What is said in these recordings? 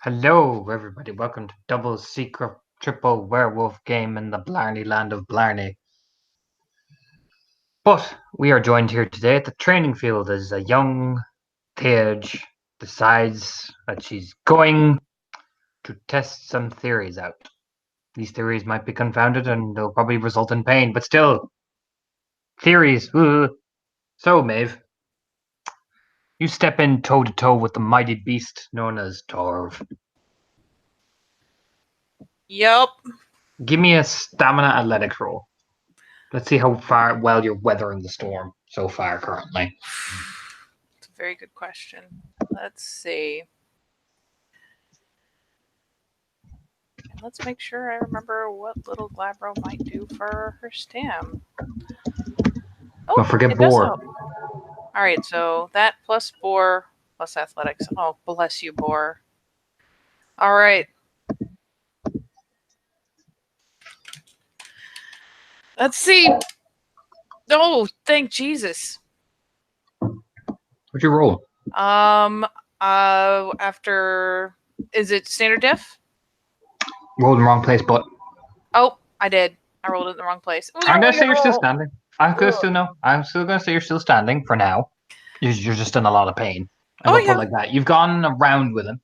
Hello, everybody. Welcome to Double Secret Triple Werewolf Game in the Blarney Land of Blarney. But we are joined here today at the training field as a young Theage decides that she's going to test some theories out. These theories might be confounded and they'll probably result in pain, but still, theories. Ugh. So, Maeve, you step in toe to toe with the mighty beast known as Torv. Yup. Give me a stamina athletics roll. Let's see how well you're weathering the storm so far currently. It's a very good question. Let's see. And let's make sure I remember what little Glabro might do for her stam. Oh, Don't forget it does Boar. help. Alright, so that plus Boar plus athletics. Oh, bless you, Boar. Alright. Let's see. Oh, thank Jesus. What'd you roll? After... Is it standard diff? Rolled in the wrong place, but Oh, I did. I rolled it in the wrong place. I'm gonna say you're still standing. I'm still gonna say you're still standing for now. You're just in a lot of pain. I'm gonna put it like that. You've gone around with him.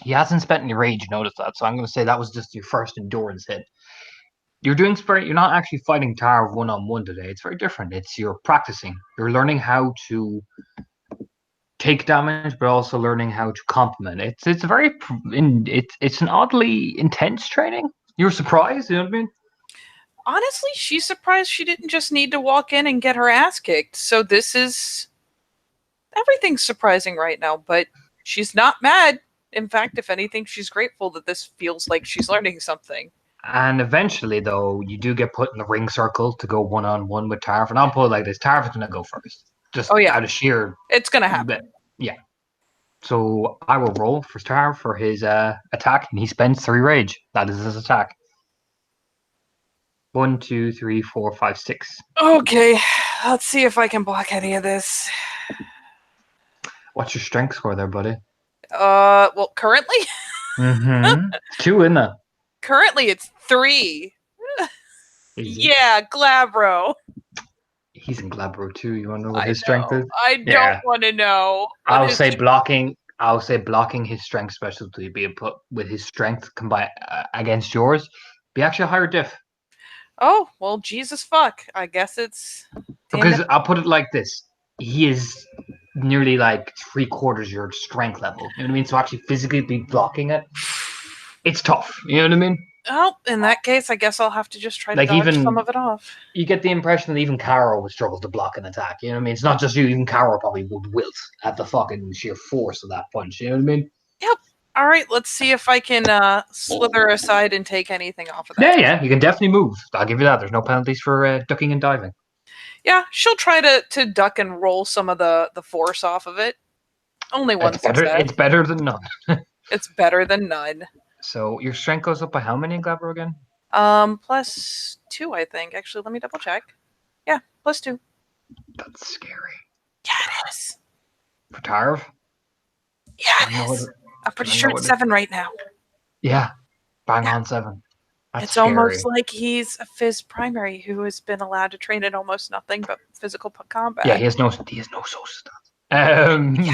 He hasn't spent any rage, you notice that, so I'm gonna say that was just your first endurance hit. You're doing you're not actually fighting Tar one-on-one today. It's very different. You're practicing. You're learning how to take damage, but also learning how to complement. It's an oddly intense training. You're surprised, you know what I mean? Honestly, she's surprised she didn't just need to walk in and get her ass kicked. So everything's surprising right now, but she's not mad. In fact, if anything, she's grateful that this feels like she's learning something. And eventually, though, you do get put in the ring circle to go one-on-one with Tarv. And I'll put it like this: Tarv's gonna go first, just out of sheer. It's gonna happen. Yeah. So I will roll for Tarv for his attack, and he spends 3 rage. That is his attack. 1, 2, 3, 4, 5, 6. Okay, let's see if I can block any of this. What's your strength score there, buddy? Well, currently? 2 in there. Currently, it's 3. Yeah, Glabro. He's in Glabro too. You want to know what his strength is? I don't want to know. I'll say blocking his strength specialty be put with his strength combined against yours. Be actually a higher diff. Oh, well, Jesus fuck. I guess it's... Because I'll put it like this. He is nearly like 3/4 your strength level. You know what I mean? So actually physically be blocking it, it's tough. You know what I mean? Well, in that case, I guess I'll have to just try to dodge some of it off. You get the impression that even Caro would struggle to block an attack. You know what I mean? It's not just you. Even Caro probably would wilt at the fucking sheer force of that punch. You know what I mean? Yep. All right, let's see if I can slither aside and take anything off of that. Yeah, you can definitely move. I'll give you that. There's no penalties for ducking and diving. Yeah, she'll try to duck and roll some of the force off of it. Only one success. It's better than none. It's better than none. So your strength goes up by how many in Glabro again? +2, I think. Actually, let me double check. Yeah, +2. That's scary. Yeah, it is. For Tarv? Yeah, it is. I'm pretty sure it's 7 right now. Yeah, bang on 7. That's scary. Almost like he's a Phys primary who has been allowed to train in almost nothing but physical combat. Yeah, he has no social stats. Yeah.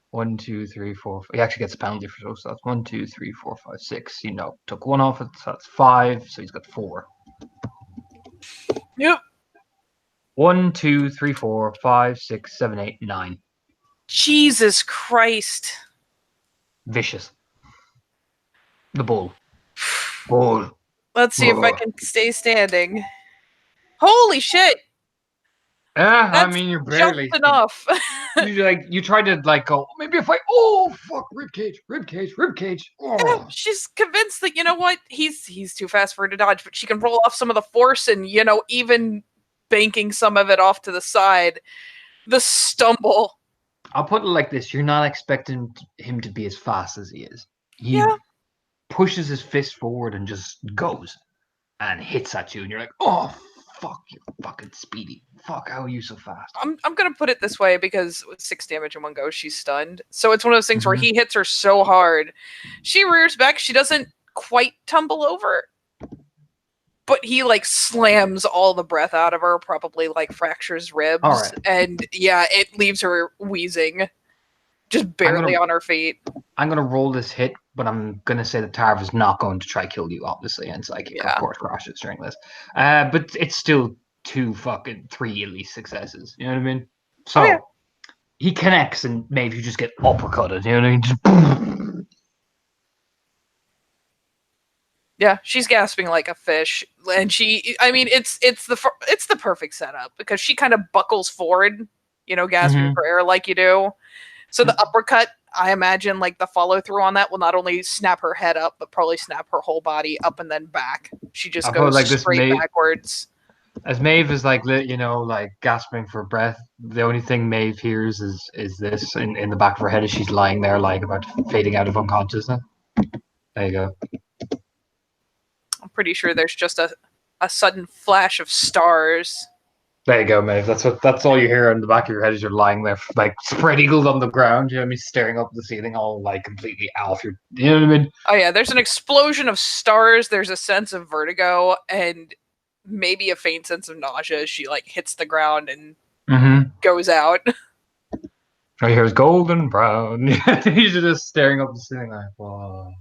1, 2, 3, 4. He actually gets a penalty for social stats. 1, 2, 3, 4, 5, 6. Took 1 off it, so that's 5. So he's got 4. Yep. 1, 2, 3, 4, 5, 6, 7, 8, 9. Jesus Christ. Vicious. The bull. Bull. Let's see if I can stay standing. Holy shit! Yeah, I mean, you're barely just enough. you tried to go. Maybe if fuck, ribcage. Oh. Yeah, she's convinced that he's too fast for her to dodge, but she can roll off some of the force and even banking some of it off to the side. The stumble. I'll put it like this: you're not expecting him to be as fast as he is. He pushes his fist forward and just goes and hits at you, and you're like, oh fuck, you're fucking speedy. Fuck, how are you so fast? I'm gonna put it this way because with 6 damage in one go, she's stunned. So it's one of those things where he hits her so hard, she rears back. She doesn't quite tumble over, but he like slams all the breath out of her, probably like fractures ribs, Alright. and yeah, it leaves her wheezing, just barely on her feet. I'm gonna roll this hit, but I'm gonna say that Tarv is not going to try kill you, obviously, and Psychic, of course, crashes during this. But it's still 3 at least successes. You know what I mean? So he connects, and maybe you just get uppercutted. You know what I mean? Just boom. Yeah, she's gasping like a fish, and it's the perfect setup because she kind of buckles forward, gasping for air like you do. So the uppercut, I imagine, like the follow through on that will not only snap her head up, but probably snap her whole body up and then back. She just goes like straight backwards. As Maeve is like gasping for breath, the only thing Maeve hears is this in the back of her head as she's lying there, like about fading out of unconsciousness. There you go. I'm pretty sure there's just a sudden flash of stars. There you go, Maeve. That's all you hear in the back of your head as you're lying there, like spread eagled on the ground. You know what I mean? Staring up at the ceiling, all like completely off. You know what I mean? Oh yeah, there's an explosion of stars. There's a sense of vertigo and maybe a faint sense of nausea as she like hits the ground and goes out. Right here's golden brown. He's just staring up at the ceiling like, whoa.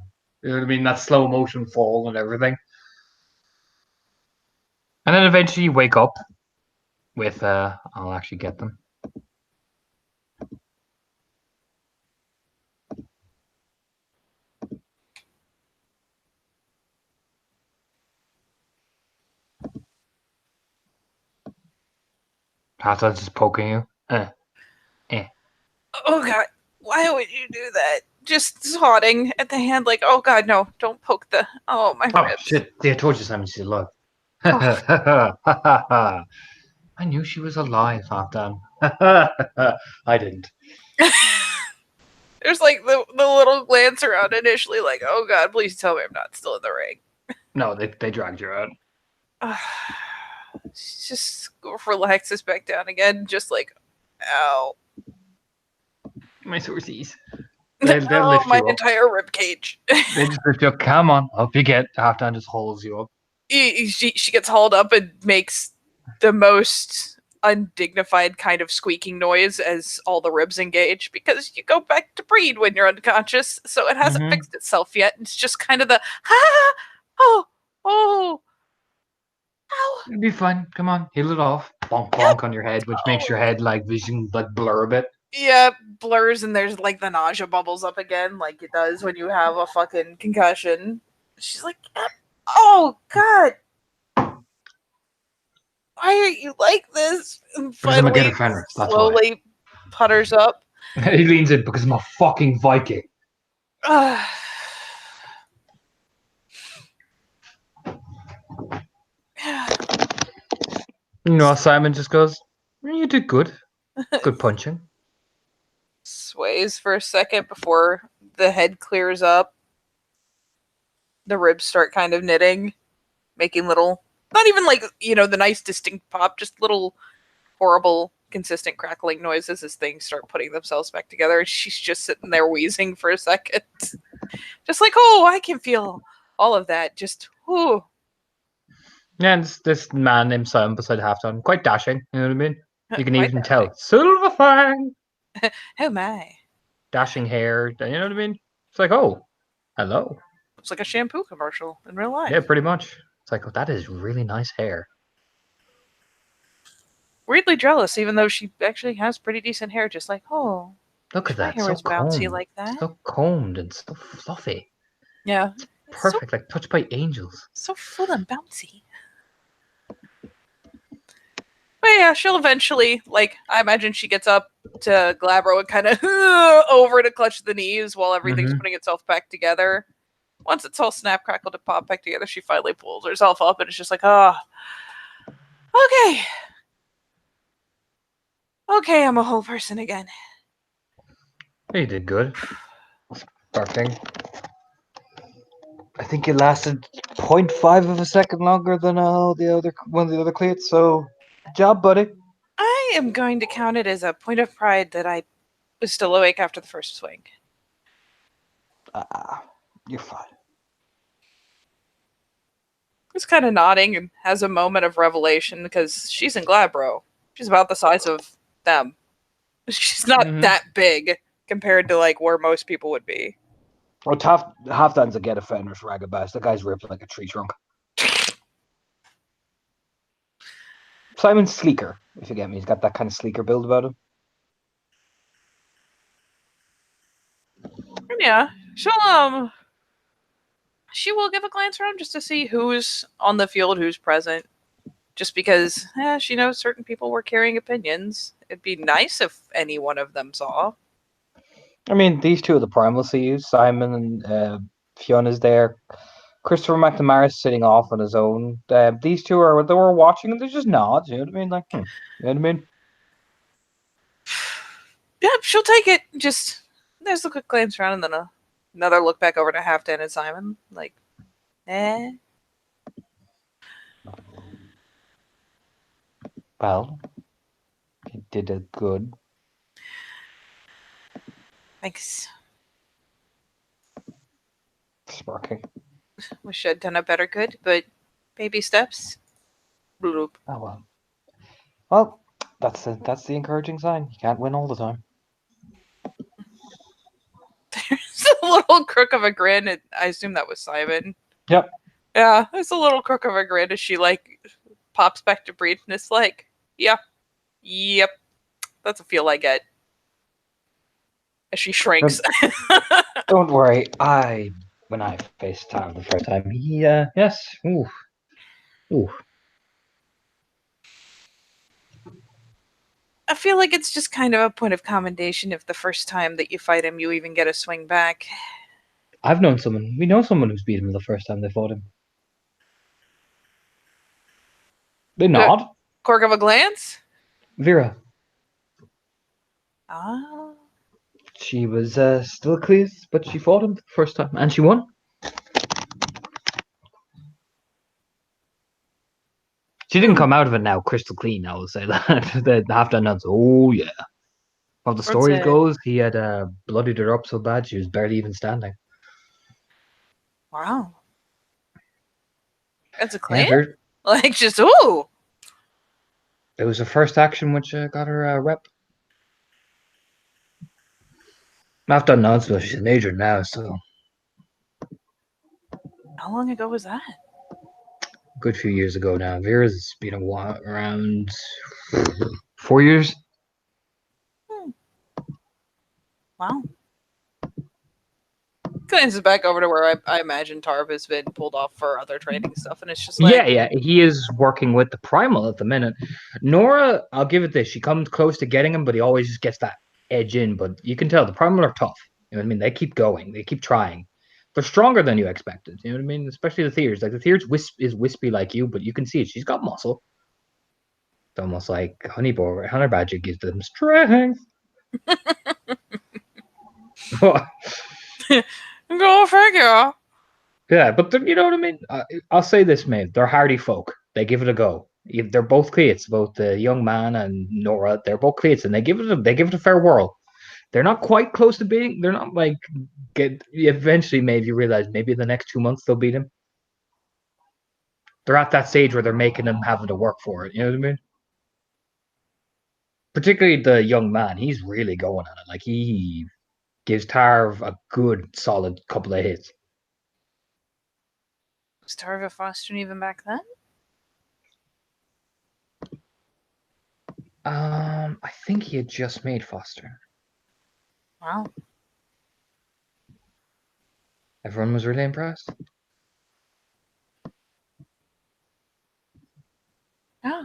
You know what I mean? That slow motion fall and everything. And then eventually you wake up with I'll actually get them. Hassan's just poking you. Oh god, why would you do that? Just swatting at the hand like, oh god, no, don't poke my ribs. Shit, I told you Simon she's alive. I knew she was alive, Halfdan. I didn't. There's like the little glance around initially like, oh god, please tell me I'm not still in the ring. No, they dragged you out. Just relaxes back down again, just like, ow. My sources. They'll lift you my up. entire rib cage. They just lift you up. Come on, up you get. Halfdan just holds you up. She gets hauled up and makes the most undignified kind of squeaking noise as all the ribs engage because you go back to breed when you're unconscious, so it hasn't fixed itself yet. It's just kind of the ow. It'll be fine. Come on, heal it off. Bonk bonk on your head, which makes your head like vision like blur a bit. Yeah, blurs and there's like the nausea bubbles up again, like it does when you have a fucking concussion. She's like, oh god, why are you like this? And finally, slowly putters up. He leans in because I'm a fucking Viking. Simon just goes, you did good. Good punching. Sways for a second before the head clears up. The ribs start kind of knitting, making little, not even like, the nice distinct pop, just little horrible, consistent crackling noises as things start putting themselves back together. And she's just sitting there wheezing for a second. Just like, oh, I can feel all of that. Just, ooh. Yeah, and this man named Simon beside Halfdan, quite dashing, you know what I mean? You can even tell. Silverfang! Oh my. Dashing hair, you know what I mean? It's like, oh, hello. It's like a shampoo commercial in real life. Yeah, pretty much. It's like, oh, that is really nice hair. Weirdly jealous, even though she actually has pretty decent hair. Just like, oh, look at that, hair so is bouncy combed, like that. so combed and so fluffy. Yeah, it's perfect, like touched by angels. So full and bouncy. But yeah, she'll eventually, I imagine she gets up to Glabro and kind of over to clutch the knees while everything's putting itself back together. Once it's all snap, crackled, and pop back together, she finally pulls herself up and it's just like, okay. Okay, I'm a whole person again. You did good. Starting. I think it lasted 0.5 of a second longer than one of the other cleats. So, job, buddy. I am going to count it as a point of pride that I was still awake after the first swing. You're fine. He's kind of nodding and has a moment of revelation because she's in Glabro. She's about the size of them. She's not that big compared to like where most people would be. Well, Halfdan's a get a Fenris Ragabas. The guy's ripped like a tree trunk. Simon's sleeker, if you get me. He's got that kind of sleeker build about him. Yeah, she will give a glance around just to see who's on the field, who's present. Just because she knows certain people were carrying opinions. It'd be nice if any one of them saw. I mean, these two are the primal CUs. Simon and Fiona's there. Christopher McNamara's sitting off on his own. These two they were watching and they just nod. You know what I mean? Like, you know what I mean? Yeah, she'll take it. Just there's a quick glance around and then another look back over to Halfdan and Simon. Like, Well, you did a good. Thanks. Smirking. Wish I'd done a better good, but baby steps. Bloop. Oh well. Well, that's the encouraging sign. You can't win all the time. There's a little crook of a grin. I assume that was Simon. Yep. Yeah, there's a little crook of a grin as she like pops back to breathe, and it's like, yep, that's a feel I get. As she shrinks. Don't worry, when I faced Tyler the first time, yes, ooh. I feel like it's just kind of a point of commendation if the first time that you fight him, you even get a swing back. We know someone who's beat him the first time they fought him. They nod. Cork of a glance? Vera. Ah. She was still clean, but she fought him the first time, and she won. She didn't come out of it now crystal clean, I will say that. The Halfdan nuts, oh yeah. How the story goes, he had bloodied her up so bad she was barely even standing. Wow. That's a claim? Yeah, like, just, ooh! It was her first action which got her a rep. Halfdan nods, but she's an agent now, so... How long ago was that? A good few years ago now. Vera's been around 4 years. Wow. Glances back over to where I imagine Tarv has been pulled off for other training stuff, and it's just like... Yeah, he is working with the Primal at the minute. Nora, I'll give it this. She comes close to getting him, but he always just gets that edge in. But you can tell the Primal are tough. You know what I mean? They keep going. They keep trying. They're stronger than you expected. You know what I mean? Especially the Thieves. Like, the Thieves is wispy like you, but you can see it. She's got muscle. It's almost like Honey Badger gives them strength. Go figure. Yeah, but you know what I mean? I'll say this, mate. They're hardy folk. They give it a go. They're both cleats, both the young man and Nora. They're both cleats, and they give it a fair whirl. They're not quite close to beating. They're not like eventually. Maybe you realize maybe in the next 2 months they'll beat him. They're at that stage where they're making him having to work for it. You know what I mean? Particularly the young man. He's really going on it. Like, he gives Tarv a good, solid couple of hits. Was Tarv a Foster even back then? I think he had just made Foster. Wow. Everyone was really impressed. Yeah.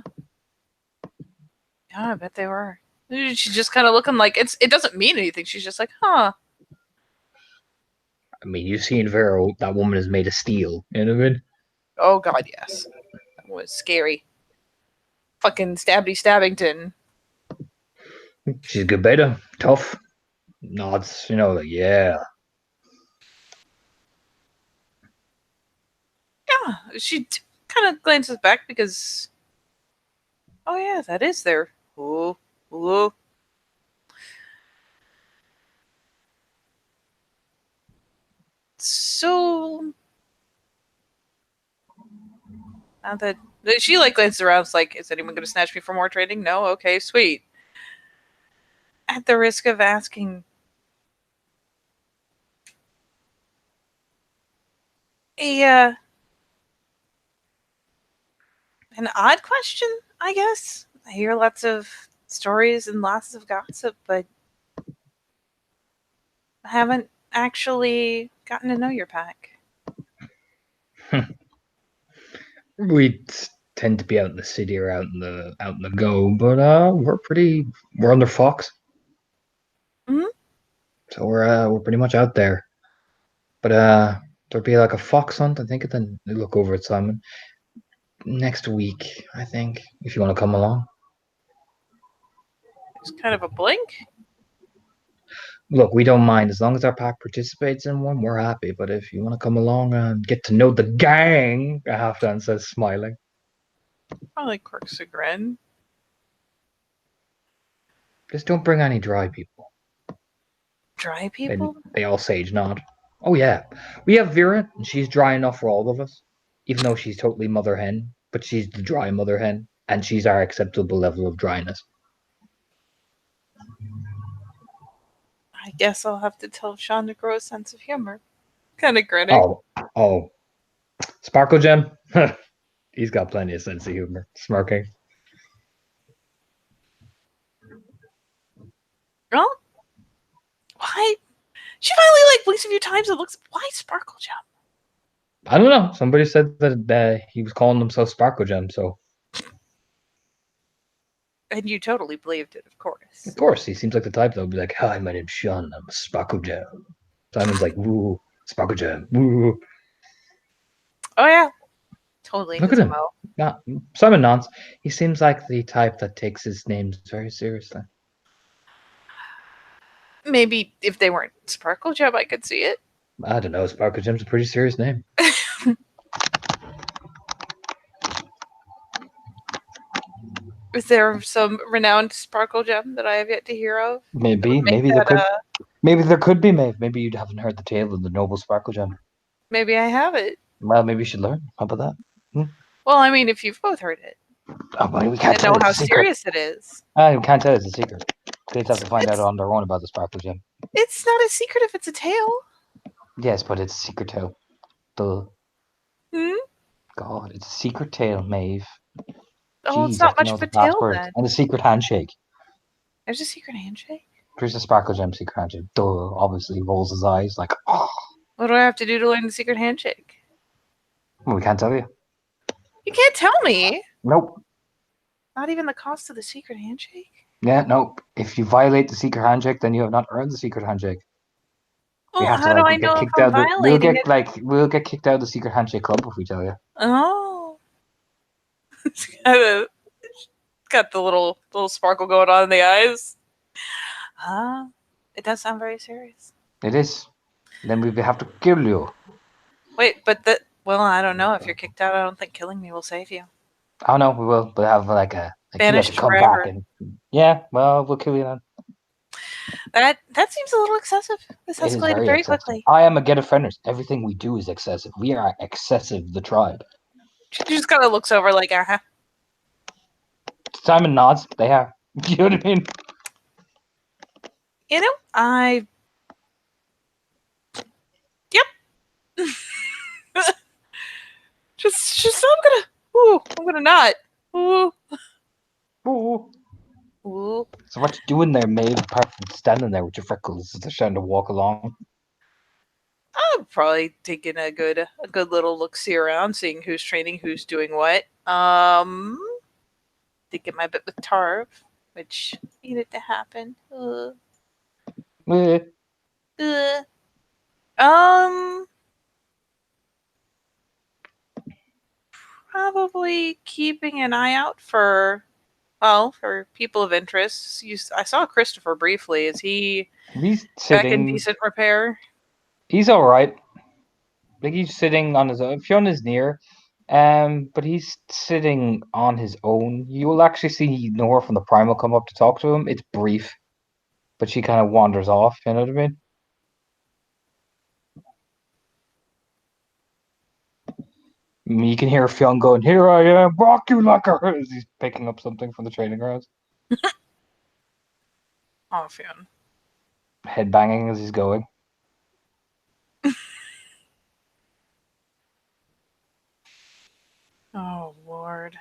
Yeah, I bet they were. She's just kind of looking like it doesn't mean anything. She's just like, huh. I mean, you've seen Vera, that woman is made of steel. You know what I mean? Oh, God, yes. That was scary. Fucking Stabbington. She's a good beta. Tough. Nods, like, yeah. She kind of glances back because, oh yeah, that is there. Ooh, ooh. So now that she like glances around, it's like, is anyone going to snatch me for more trading? No. Okay, sweet. At the risk of asking a an odd question, I guess. I hear lots of stories and lots of gossip, but I haven't actually gotten to know your pack. We tend to be out in the city or out in the go, but we're under Fox. Mhm. So we're pretty much out there. But there'll be like a fox hunt, I think, and then look over at Simon. Next week, I think, if you want to come along. It's kind of a blink. Look, we don't mind as long as our pack participates in one. We're happy. But if you want to come along and get to know the gang, Halfdan says, smiling. Probably quirks a grin. Just don't bring any dry people. Dry people? And they all sage nod. Oh yeah, we have Vera, and she's dry enough for all of us. Even though she's totally mother hen, but she's the dry mother hen, and she's our acceptable level of dryness. I guess I'll have to tell Sean to grow a sense of humor. Kind of grinning. Oh, Sparkle Gem. He's got plenty of sense of humor. Smirking. Well, why? She finally like blinks a few times and looks. Why Sparkle Gem? I don't know. Somebody said that he was calling himself Sparkle Gem, so. And you totally believed it, of course. Of course, he seems like the type that would be like, "Hi, my name's Sean. I'm a Sparkle Gem." Simon's like, "Woo, Sparkle Gem, woo." Oh yeah, totally. Look at him. Simon nods. He seems like the type that takes his names very seriously. Maybe if they weren't Sparkle Gem, I could see it. I don't know. Sparkle Gem's a pretty serious name. Is there some renowned Sparkle Gem that I have yet to hear of? Maybe there could. Maybe there could be, Maeve. Maybe you haven't heard the tale of the noble Sparkle Gem. Maybe I haven't. Well, maybe you should learn. How about that? Well, I mean, if you've both heard it. Oh, but we can't tell know how serious it is. I can't tell it's a secret. Kids have to find out on their own about the Sparkle Gem. It's not a secret if it's a tale. Yes, but it's a secret tale. Duh. God, it's a secret tale, Maeve. Oh, it's not much of a tale then. And a secret handshake. There's a secret handshake? There's a Sparkle Gem secret handshake. Duh. Obviously, he rolls his eyes like, oh. What do I have to do to learn the secret handshake? Well, we can't tell you. You can't tell me. Nope. Not even the cost of the secret handshake? Yeah, nope. If you violate the secret handshake, then you have not earned the secret handshake. Well, how do I know if I'm violating it? We'll get kicked out of the secret handshake club if we tell you. Oh. It's got the little sparkle going on in the eyes. It does sound very serious. It is. Then we have to kill you. Wait, but well, I don't know. If you're kicked out, I don't think killing me will save you. Oh no, we will. But have like banished forever. Yeah, well, we'll kill you then. That seems a little excessive. This escalated very quickly. I am a get offenders. Everything we do is excessive. We are excessive, the tribe. She just kind of looks over like, Simon nods. They are. You know what I mean? You know, Yep. just I'm gonna not. Ooh. So what you doing there, Maeve, apart from standing there with your freckles, just trying to walk along? I'm probably taking a good little look-see around, seeing who's training, who's doing what. Did get my bit with Tarv, which needed to happen. Probably keeping an eye out for people of interest. I saw Christopher briefly. Is he back in decent repair? He's all right. Like he's sitting on his own. Fiona's near. But he's sitting on his own. You will actually see Nora from the Primal come up to talk to him. It's brief, but she kind of wanders off. You know what I mean? You can hear Fionn going, "Here I am, rock you like a," as he's picking up something from the training grounds. Oh, Fionn. Headbanging as he's going. Oh, Lord.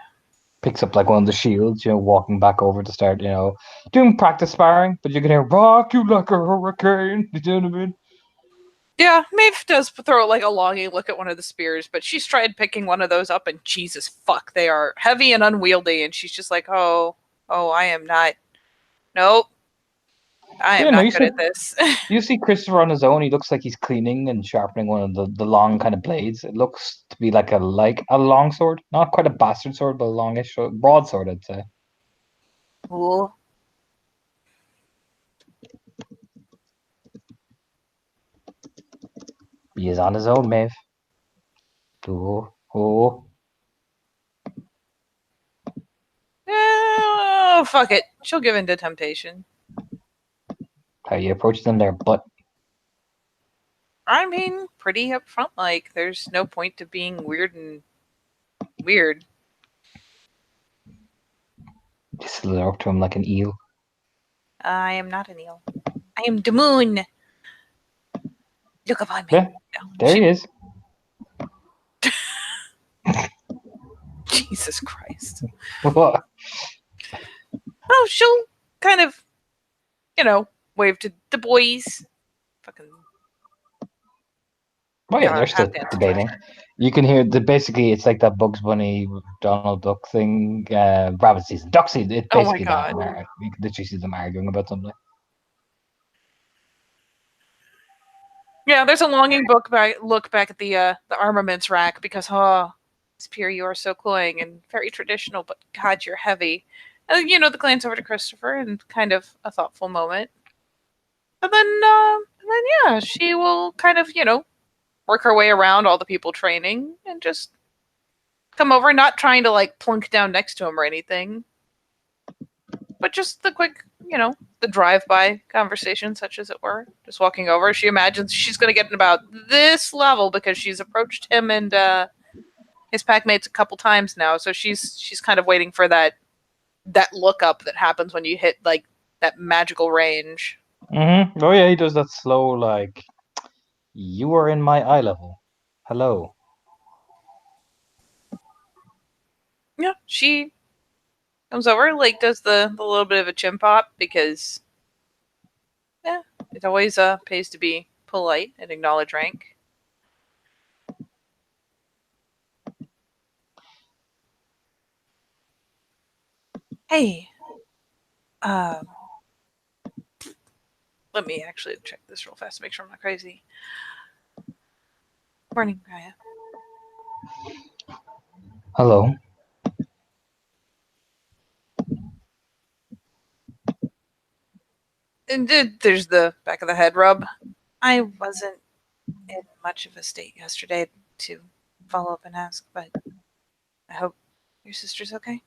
Picks up like one of the shields, walking back over to start, doing practice sparring, but you can hear rock you like a hurricane. You know what I mean? Yeah, Maeve does throw like a longing look at one of the spears, but she's tried picking one of those up, and Jesus fuck, they are heavy and unwieldy, and she's just like, oh, I am not. Nope, I am Yeah, no, not good at this. you see Christopher on his own. He looks like he's cleaning and sharpening one of the long kind of blades. It looks to be like a long sword, not quite a bastard sword, but a longish broadsword, I'd say. Cool. He is on his own, Maeve. Oh. Oh, fuck it. She'll give in to temptation. How you approach them there, but I mean, pretty upfront. Like, there's no point to being weird and weird. you slither up to him like an eel. I am not an eel. I am the moon. Look upon me. Yeah, there he is. Jesus Christ. What? Oh, she'll kind of, wave to the boys. Fucking. Oh yeah, they're still debating. You can hear basically it's like that Bugs Bunny Donald Duck thing, rabbit season, duck season. It's basically that. You can literally see them arguing about something. Yeah, there's a longing look back at the armaments rack because Spear, you are so cloying and very traditional, but God, you're heavy. And the glance over to Christopher and kind of a thoughtful moment. And then yeah, she will kind of, work her way around all the people training and just come over, not trying to like plunk down next to him or anything, but just the quick, the drive-by conversation, such as it were. Just walking over. She imagines she's going to get in about this level because she's approached him and his pack mates a couple times now. So she's kind of waiting for that look up that happens when you hit like that magical range. Mm-hmm. Oh yeah, he does that slow like, you are in my eye level. Hello. Yeah, she comes over, like does the little bit of a chin pop because it always pays to be polite and acknowledge rank. Hey, let me actually check this real fast to make sure I'm not crazy. Morning, Raya. Hello. And there's the back of the head rub. I wasn't in much of a state yesterday to follow up and ask, but I hope your sister's okay.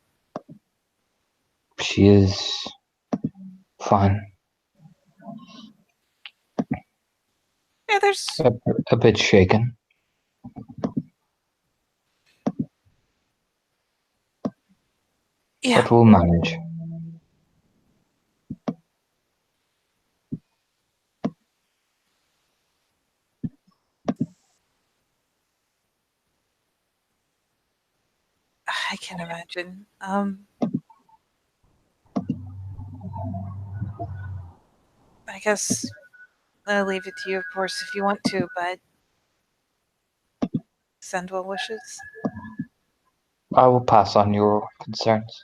She is fine. Yeah, there's A bit shaken. Yeah. But we'll manage. I can imagine. I guess I'll leave it to you, of course, if you want to, but send well wishes. I will pass on your concerns.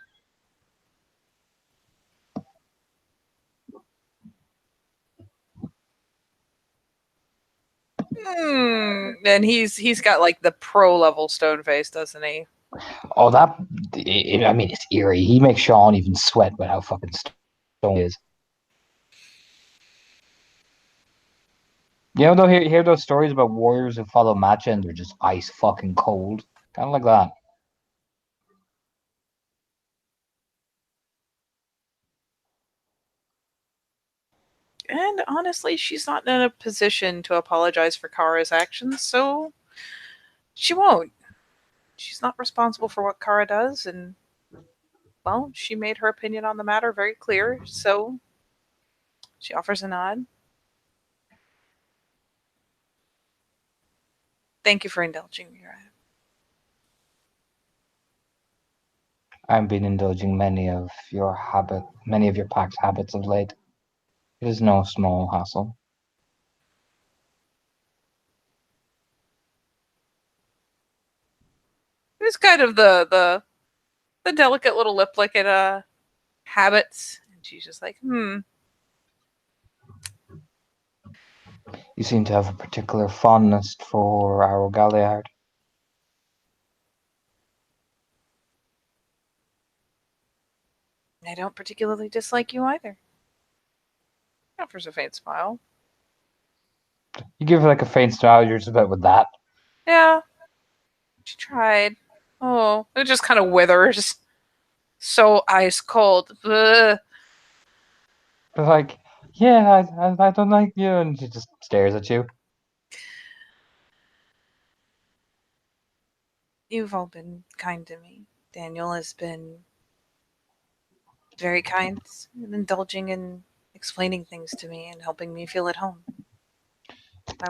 And he's got like the pro level stone face, doesn't he? Oh, I mean, it's eerie. He makes Sean even sweat with how fucking stone he is. Though, hear those stories about warriors who follow matcha and they're just ice fucking cold. Kind of like that. And honestly, she's not in a position to apologize for Kara's actions, so she won't. She's not responsible for what Kara does, and, well, she made her opinion on the matter very clear, so she offers a nod. Thank you for indulging me, Ryan. I've been indulging many of your pack's habits of late. It is no small hassle. It was kind of the delicate little lip licking habits, and she's just like, You seem to have a particular fondness for our Galliard. I don't particularly dislike you either. Offers a faint smile. You give like a faint smile, you're just about with that. Yeah. She tried. Oh, it just kind of withers. So ice cold. Ugh. But like, yeah, I don't like you, and she just stares at you. You've all been kind to me. Daniel has been very kind and indulging in explaining things to me and helping me feel at home.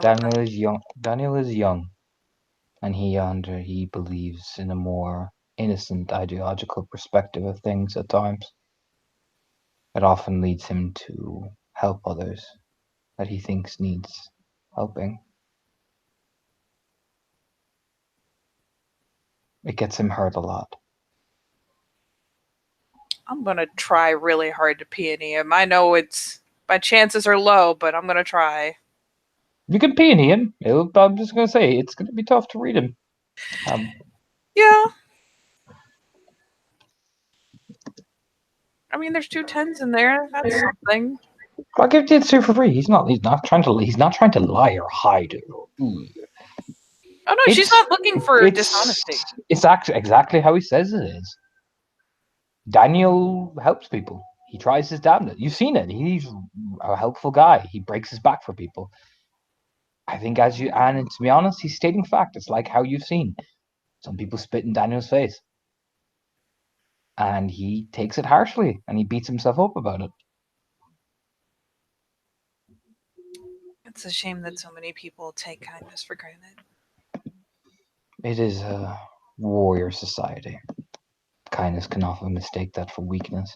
Daniel is young. Daniel is young, and he believes in a more innocent ideological perspective of things at times. It often leads him to help others that he thinks needs helping. It gets him hurt a lot. I'm gonna try really hard to peony him. I know my chances are low, but I'm gonna try. You can peony him. I'm just gonna say it's gonna be tough to read him. Yeah. I mean, there's 2 10s in there. That's something. I'll give it to you for free. He's not trying to lie or hide. Oh no, she's not looking for dishonesty. It's actually exactly how he says it is. Daniel helps people. He tries his damnedest. You've seen it. He's a helpful guy. He breaks his back for people. I think and to be honest, he's stating fact. It's like how you've seen. Some people spit in Daniel's face. And he takes it harshly and he beats himself up about it. It's a shame that so many people take kindness for granted. It is a warrior society. Kindness can often mistake that for weakness.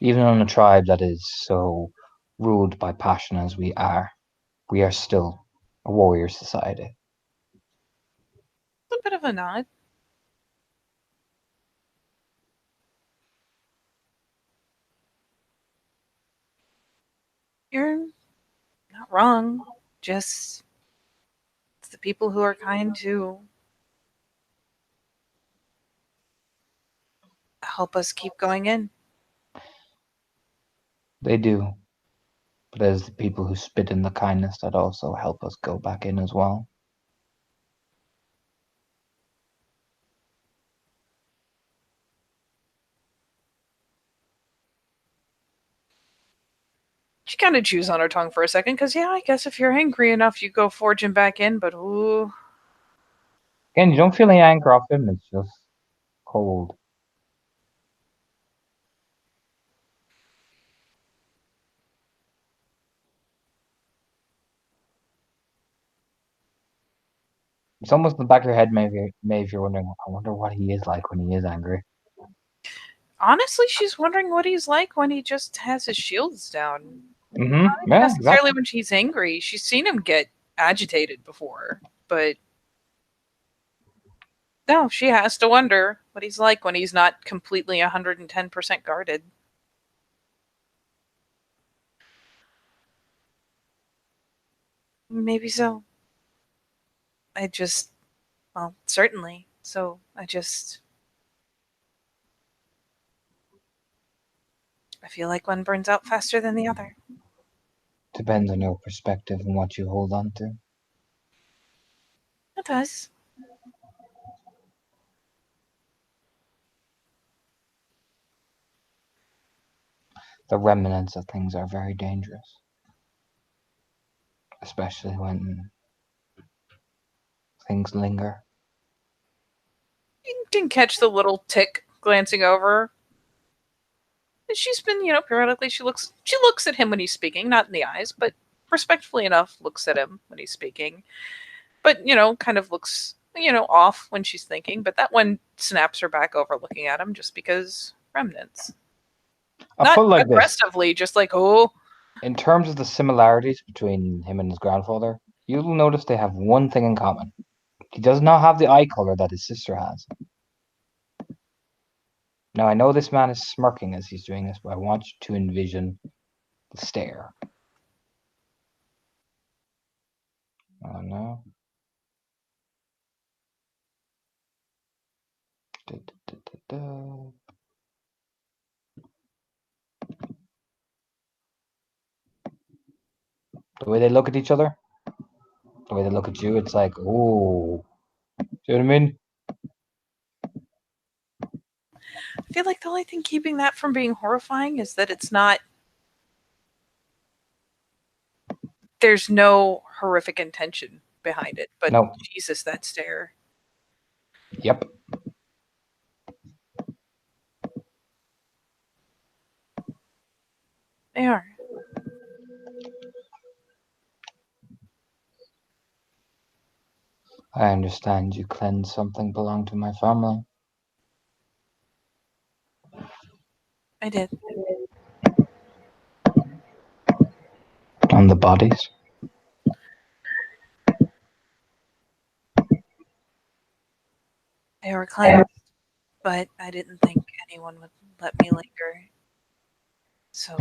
Even on a tribe that is so ruled by passion as we are still a warrior society. A bit of a nod. You're not wrong. Just it's the people who are kind to help us keep going in. They do. But there's the people who spit in the kindness that also help us go back in as well. She kind of chews on her tongue for a second, because, yeah, I guess if you're angry enough, you go forging back in, but ooh. Again, you don't feel any anger off him, it's just cold. It's almost in the back of your head, maybe if you're wondering, I wonder what he is like when he is angry. Honestly, she's wondering what he's like when he just has his shields down. Mm-hmm. Not Yeah, necessarily exactly. when she's angry. She's seen him get agitated before, but no, she has to wonder what he's like when he's not completely 110% guarded. Maybe so. Well, certainly. So I feel like one burns out faster than the other. Depends on your perspective and what you hold on to. It does. The remnants of things are very dangerous. Especially when things linger. You didn't catch the little tick glancing over. And she's been, periodically she looks at him when he's speaking, not in the eyes, but respectfully enough looks at him when he's speaking. But, kind of looks, off when she's thinking. But that one snaps her back over looking at him just because remnants. I'll put it like this. Aggressively, just like, oh. In terms of the similarities between him and his grandfather, you'll notice they have one thing in common. He does not have the eye color that his sister has. Now, I know this man is smirking as he's doing this, but I want you to envision the stare. Oh, no. Da, da, da, da. The way they look at each other, the way they look at you, it's like, ooh. Do you know what I mean? I feel like the only thing keeping that from being horrifying is that it's not. There's no horrific intention behind it, but No. Jesus, that stare. Yep. They are. I understand you cleansed something belonged to my family. I did. On the bodies? They were cleansed, but I didn't think anyone would let me linger. So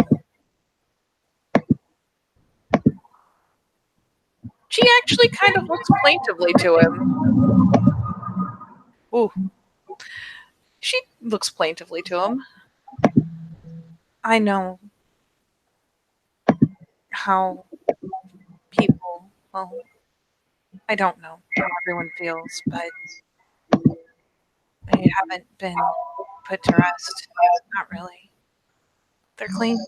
she actually kind of looks plaintively to him. Ooh. She looks plaintively to him. I know how people, well, I don't know how everyone feels, but they haven't been put to rest. Not really. They're clean.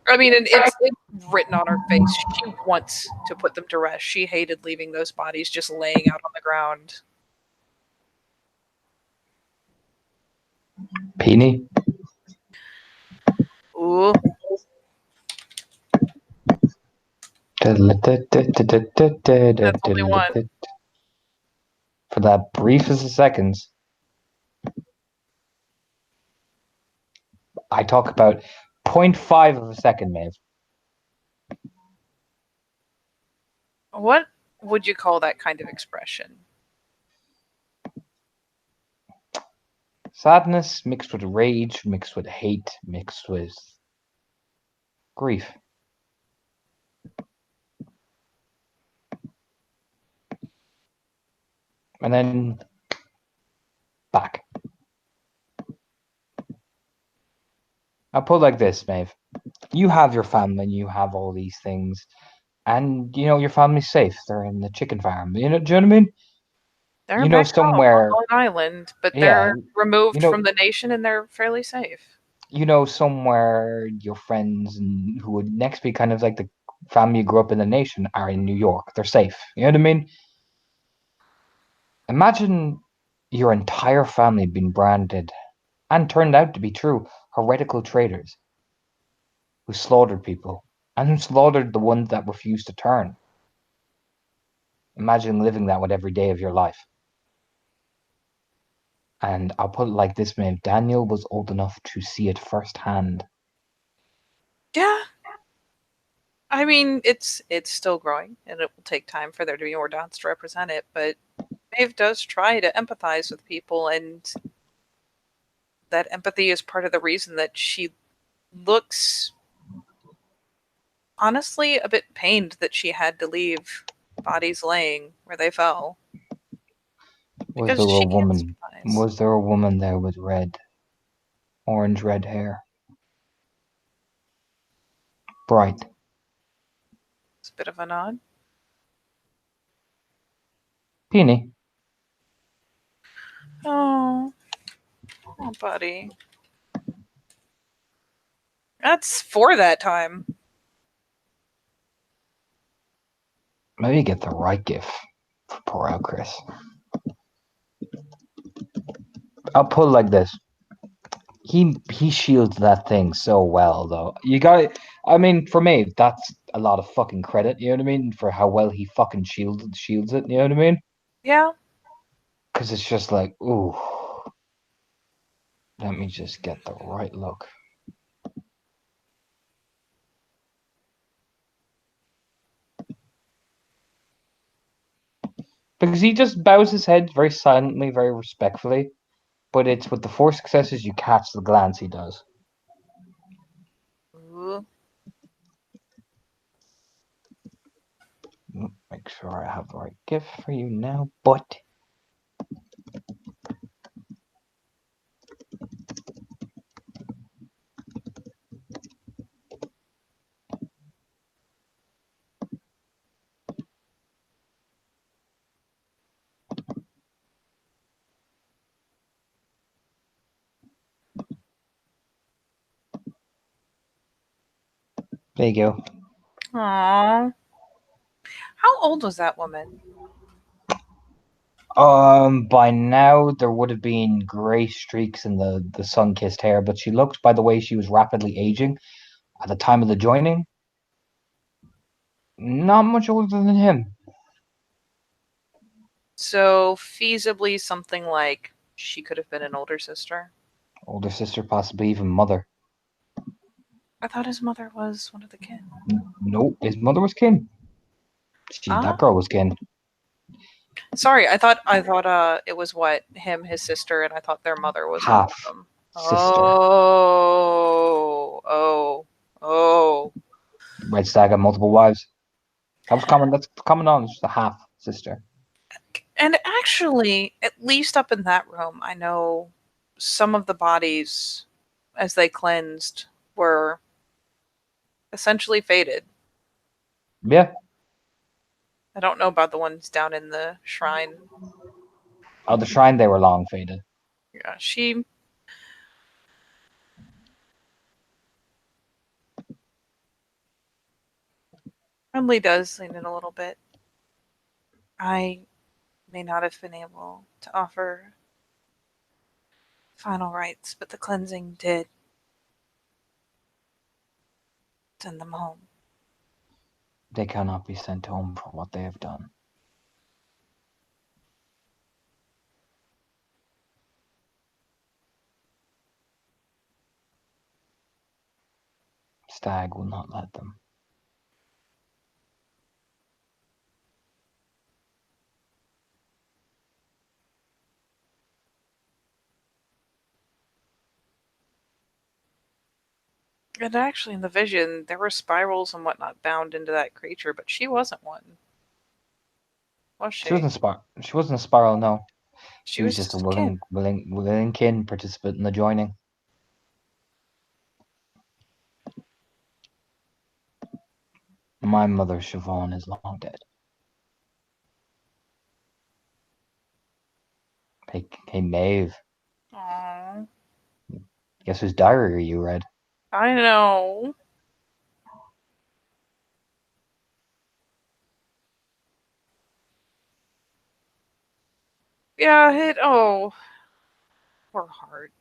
I mean, it's written on her face. She wants to put them to rest. She hated leaving those bodies just laying out on the ground. Peony? Ooh. That's only one. For that briefest of seconds, I talk about 0.5 of a second, Maeve. What would you call that kind of expression? Sadness mixed with rage, mixed with hate, mixed with grief. And then back. I'll put it like this, Maeve. You have your family and you have all these things. And, your family's safe. They're in the chicken farm. Do you know what I mean? They're back somewhere on Long Island, but they're removed from the nation and they're fairly safe. Somewhere your friends and who would next be kind of like the family you grew up in the nation are in New York. They're safe. You know what I mean? Imagine your entire family being branded and turned out to be true heretical traitors who slaughtered people and who slaughtered the ones that refused to turn. Imagine living that with every day of your life. And I'll put it like this, man. Daniel was old enough to see it firsthand. Yeah. I mean, it's still growing, and it will take time for there to be more dots to represent it, but Maeve does try to empathize with people, and that empathy is part of the reason that she looks honestly a bit pained that she had to leave bodies laying where they fell. Was there a woman there with orange red hair? Bright. Bit of a nod. Peony. Oh, buddy. That's 4 that time. Maybe get the right gift for poor old Chris. I'll put it like this. He shields that thing so well, though. You got. I mean, for me, that's a lot of fucking credit. You know what I mean? For how well he fucking shields it. You know what I mean? Yeah. Because it's just like, ooh. Let me just get the right look. Because he just bows his head very silently, very respectfully. But it's with the 4 successes you catch the glance he does. Ooh. Make sure I have the right gift for you now, but there you go. Aww. How old was that woman? By now there would have been grey streaks in the sun-kissed hair, but she looked, by the way she was rapidly aging at the time of the joining, not much older than him. So, feasibly something like she could have been an older sister. Older sister, possibly even mother. I thought his mother was one of the kin. Nope, his mother was kin. That girl was kin. Sorry, I thought it was his sister, and I thought their mother was Half one of them. sister. Oh. Red Stag had multiple wives. That's common knowledge, the half sister. And actually, at least up in that room, I know some of the bodies, as they cleansed, were essentially faded. Yeah. I don't know about the ones down in the shrine. Oh, the shrine, they were long faded. Yeah, she. Emily does lean in a little bit. I may not have been able to offer final rites, but the cleansing did send them home. They cannot be sent home for what they have done. Stag will not let them. And actually, in the vision, there were spirals and whatnot bound into that creature, but she wasn't one. Was she? She wasn't a spiral, no. She was just a kin. willing kin participant in the joining. My mother, Siobhan, is long dead. Hey, Maeve. Aww. Guess whose diary you read? I know. Yeah, poor heart.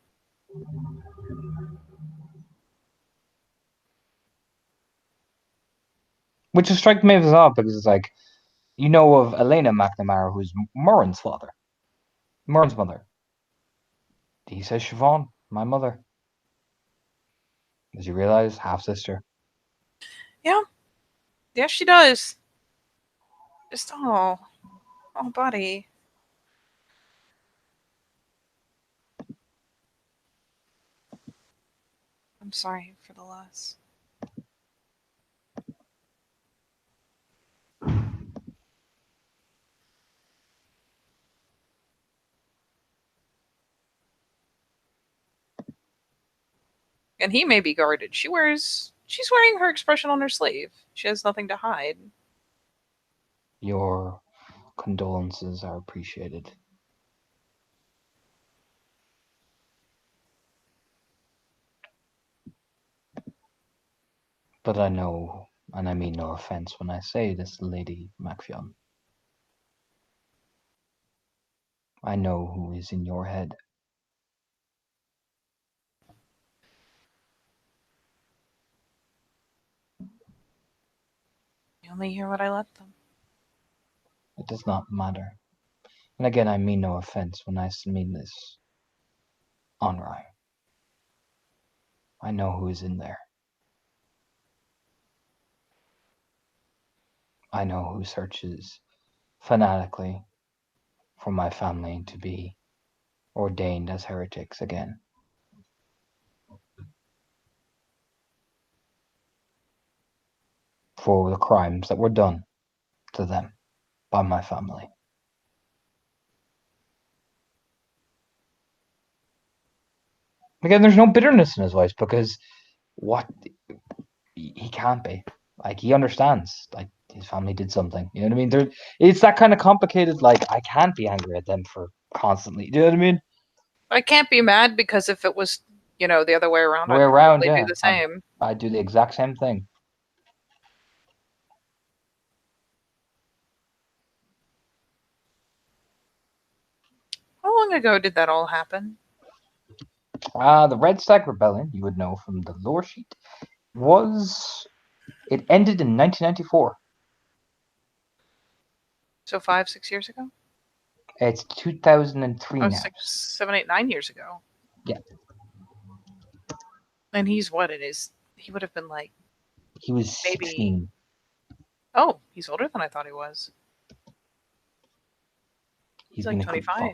Which will strike Maeve as odd because it's like, you know of Elena McNamara, who's Murren's mother. He says Siobhan, my mother. As you realize, half sister. Yeah. Yeah, she does. Just, buddy. I'm sorry for the loss. And he may be guarded. She's wearing her expression on her sleeve. She has nothing to hide. Your condolences are appreciated. But I know, and I mean no offense when I say this, Lady Macfion. I know who is in your head. You only hear what I let them. It does not matter. And again, I mean no offense when I mean this. Onrai. I know who is in there. I know who searches fanatically for my family to be ordained as heretics again. For the crimes that were done to them by my family. Again, there's no bitterness in his voice because what he can't be. Like, he understands. Like, his family did something. You know what I mean? It's that kind of complicated. Like, I can't be angry at them for constantly. Do you know what I mean? I can't be mad because if it was, the other way around, Way I'd around, probably yeah. do the same. I do the exact same thing. How long ago did that all happen? The Red Stag Rebellion, you would know from the lore sheet, it ended in 1994. So 5-6 years ago? It's 2003 Oh, now. 6, 7, 8, 9 years ago. Yeah. And he's what it is? He would have been like, He was maybe. 16. Oh, he's older than I thought he was. He's like been 25.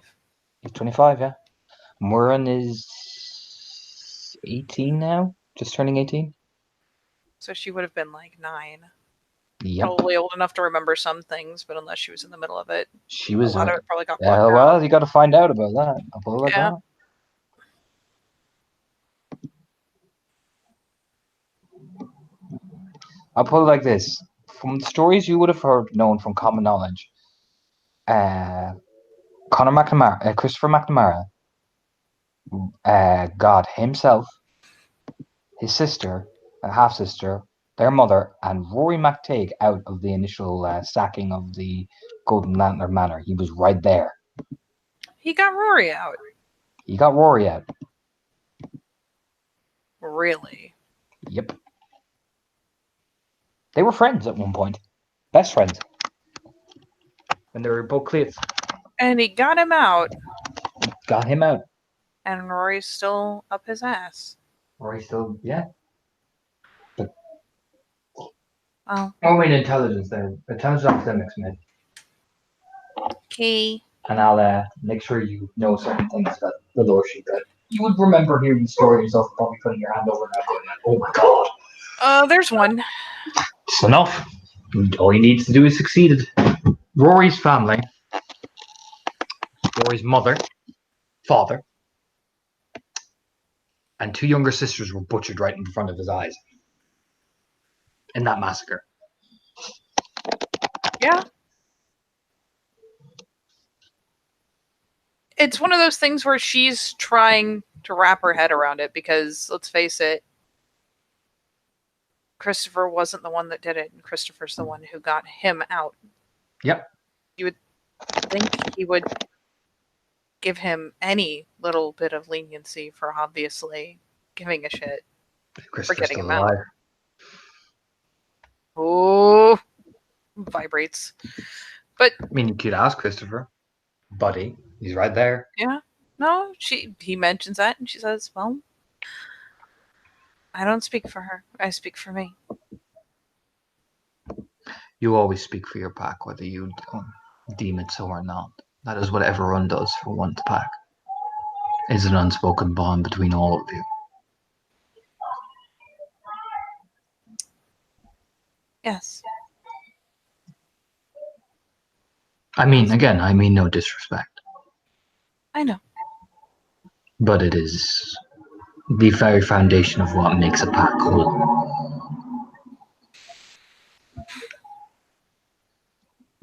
He's 25, yeah. Murin is 18 now, just turning 18. So she would have been like 9. Yep. Probably old enough to remember some things, but unless she was in the middle of it, She was. a lot of it probably got Yeah, blocked well, out. you got to find out about that. I'll put it like Yeah. that. I'll put it like this. From the stories you would have known from common knowledge, Connor McNamara, Christopher McNamara, God himself, his sister, half-sister, their mother, and Rory MacTague out of the initial sacking of the Golden Lantern Manor. He was right there. He got Rory out. He got Rory out. Really? Yep. They were friends at one point. Best friends. And they were both cleats. And he got him out. Got him out. And Rory's still up his ass. Rory still, yeah. But Oh. I mean intelligence there. Intelligence academics, man. Okay. And I'll make sure you know certain things about the lore sheet that you would remember hearing the story yourself, probably putting your hand over and out going, oh my god. There's one. It's enough. All he needs to do is succeeded. Rory's family, Rory's mother, father, and 2 younger sisters were butchered right in front of his eyes in that massacre. Yeah. It's one of those things where she's trying to wrap her head around it because, let's face it, Christopher wasn't the one that did it, and Christopher's the one who got him out. Yep. You would think he would give him any little bit of leniency for obviously giving a shit for getting him out. Oh, vibrates. But I mean, you could ask Christopher, buddy. He's right there. yeah, no, he mentions that, and she says, "Well, I don't speak for her. I speak for me." You always speak for your pack, whether you deem it so or not. That is what everyone does for one's pack. It's an unspoken bond between all of you. Yes. I mean, again, I mean no disrespect. I know. But it is the very foundation of what makes a pack whole.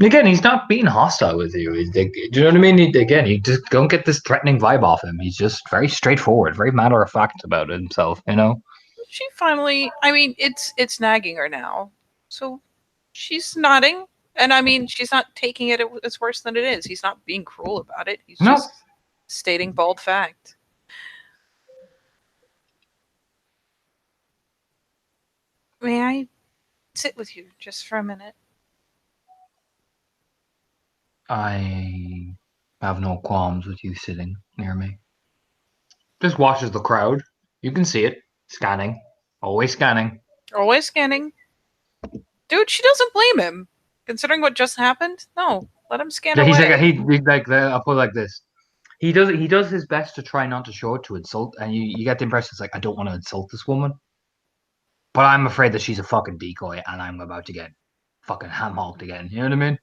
Again, he's not being hostile with you. Do you know what I mean? Again, you just don't get this threatening vibe off him. He's just very straightforward, very matter of fact about himself. You know. She finally, I mean, it's nagging her now, so she's nodding, and I mean, she's not taking it as worse than it is. He's not being cruel about it. He's No. just stating bald fact. May I sit with you just for a minute? I have no qualms with you sitting near me. Just watches the crowd. You can see it. Scanning. Always scanning. Always scanning. Dude, she doesn't blame him. Considering what just happened, no. Let him scan Yeah, away. he's like I'll put it like this. He does his best to try not to show it to insult, and you get the impression it's like, I don't want to insult this woman. But I'm afraid that she's a fucking decoy and I'm about to get fucking ham-hogged again. You know what I mean?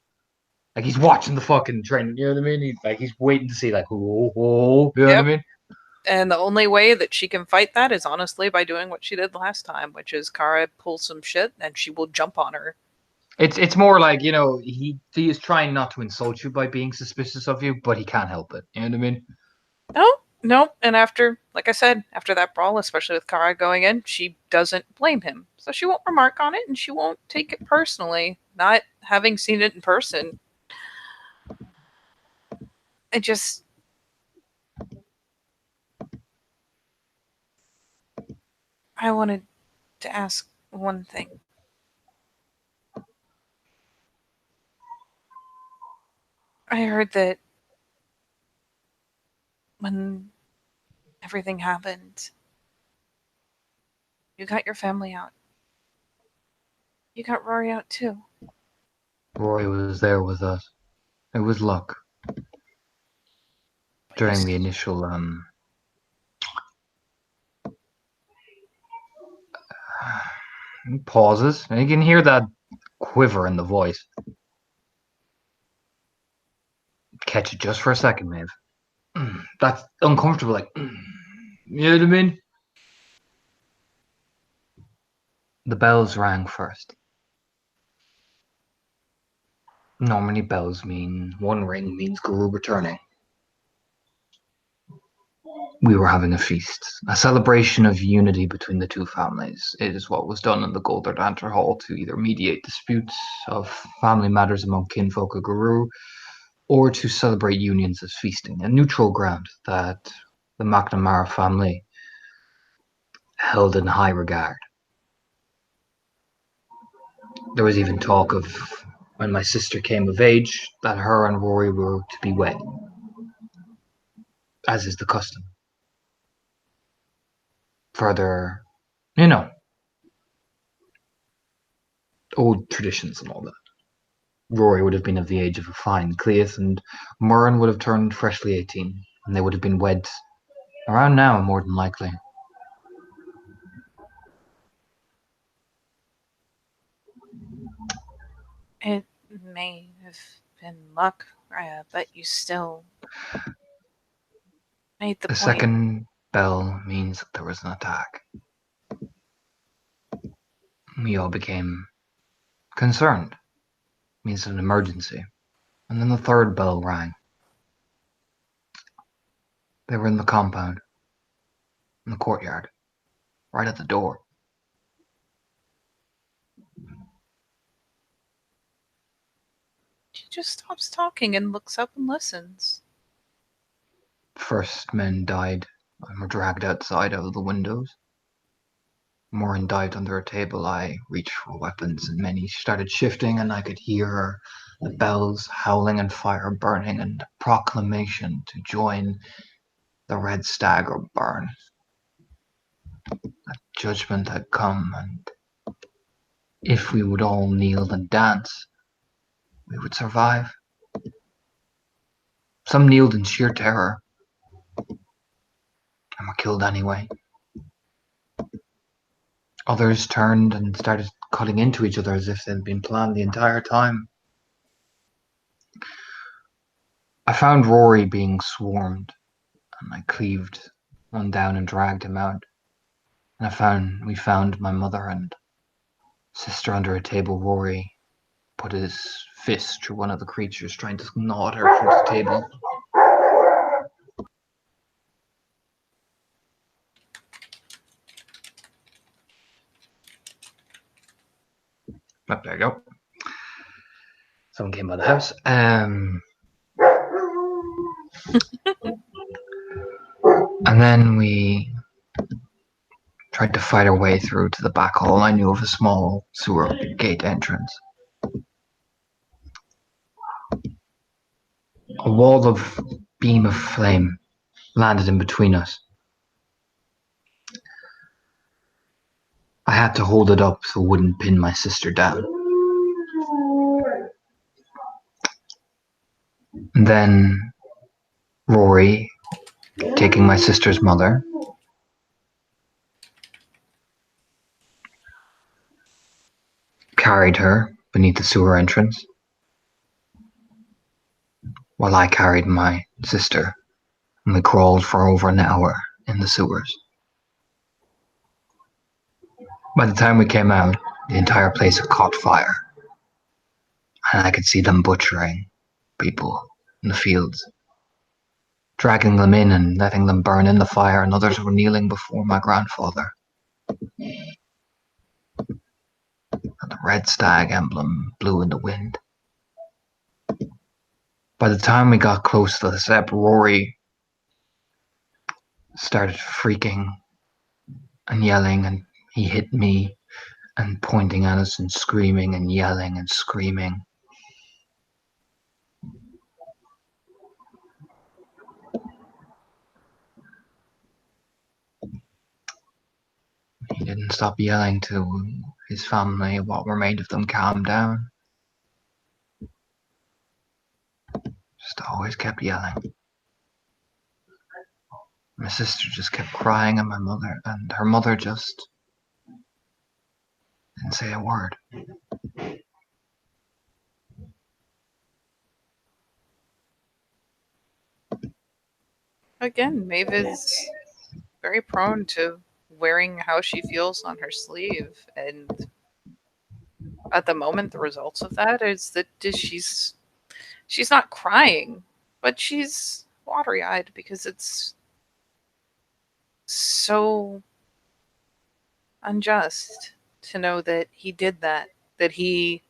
Like he's watching the fucking train, you know what I mean? He's waiting to see like, oh, you know what I mean? And the only way that she can fight that is honestly by doing what she did last time, which is Kara pulls some shit and she will jump on her. It's more like, you know, he is trying not to insult you by being suspicious of you, but he can't help it. You know what I mean? No. And after, like I said, after that brawl, especially with Kara going in, she doesn't blame him. So she won't remark on it and she won't take it personally, not having seen it in person. It just. I wanted to ask one thing. I heard that when everything happened, you got your family out. You got Rory out too. Rory was there with us. It was luck. During the initial pauses, and you can hear that quiver in the voice. Catch it just for a second, Maeve. That's uncomfortable, like, you know what I mean? The bells rang first. Normally bells mean one ring means Guru returning. We were having a feast, a celebration of unity between the two families. It is what was done in the Goldard Anter Hall to either mediate disputes of family matters among kinfolk of Guru, or to celebrate unions as feasting, a neutral ground that the McNamara family held in high regard. There was even talk of, when my sister came of age, that her and Rory were to be wed, as is the custom. Further, you know, old traditions and all that. Rory would have been of the age of a fine Cleith, and Murren would have turned freshly 18, and they would have been wed around now, more than likely. It may have been luck, Raya, but you still made the The point. second bell means that there was an attack. We all became concerned. It means an emergency. And then the third bell rang. They were in the compound, in the courtyard, right at the door. She just stops talking and looks up and listens. First men died and were dragged outside out of the windows. Morin dived under a table. I reached for weapons, and many started shifting, and I could hear the bells howling and fire burning, and a proclamation to join the Red Stag or burn. That judgment had come, and if we would all kneel and dance, we would survive. Some kneeled in sheer terror, and were killed anyway. Others turned and started cutting into each other as if they'd been planned the entire time. I found Rory being swarmed, and I cleaved one down and dragged him out. And we found my mother and sister under a table. Rory put his fist through one of the creatures, trying to gnaw at her through the table. Oh, there you go. Someone came by the house. And then we tried to fight our way through to the back hall. I knew of a small sewer gate entrance. A wall of beam of flame landed in between us. I had to hold it up so it wouldn't pin my sister down. And then Rory, taking my sister's mother, carried her beneath the sewer entrance, while I carried my sister, and we crawled for over an hour in the sewers. By the time we came out, the entire place had caught fire, and I could see them butchering people in the fields, dragging them in and letting them burn in the fire, and others were kneeling before my grandfather. And the red stag emblem blew in the wind. By the time we got close to the step, Rory started freaking and yelling, and he hit me and pointing at us and screaming and yelling and screaming. He didn't stop yelling to his family, what remained of them, calm down. Just always kept yelling. My sister just kept crying, and her mother just didn't say a word. Again, Maeve is very prone to wearing how she feels on her sleeve, and at the moment the results of that is that she's not crying, but she's watery-eyed because it's so unjust to know that he did that, that he,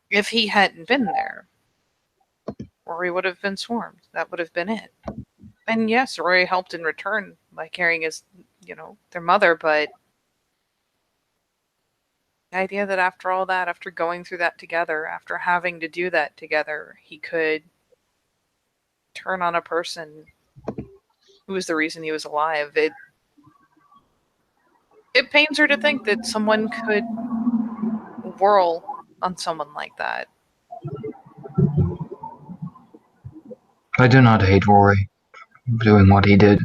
if he hadn't been there, Rory would have been swarmed. That would have been it. And yes, Rory helped in return by carrying his, their mother, but the idea that after all that, after going through that together, after having to do that together, he could turn on a person who was the reason he was alive, it pains her to think that someone could whirl on someone like that. I do not hate Rory for doing what he did.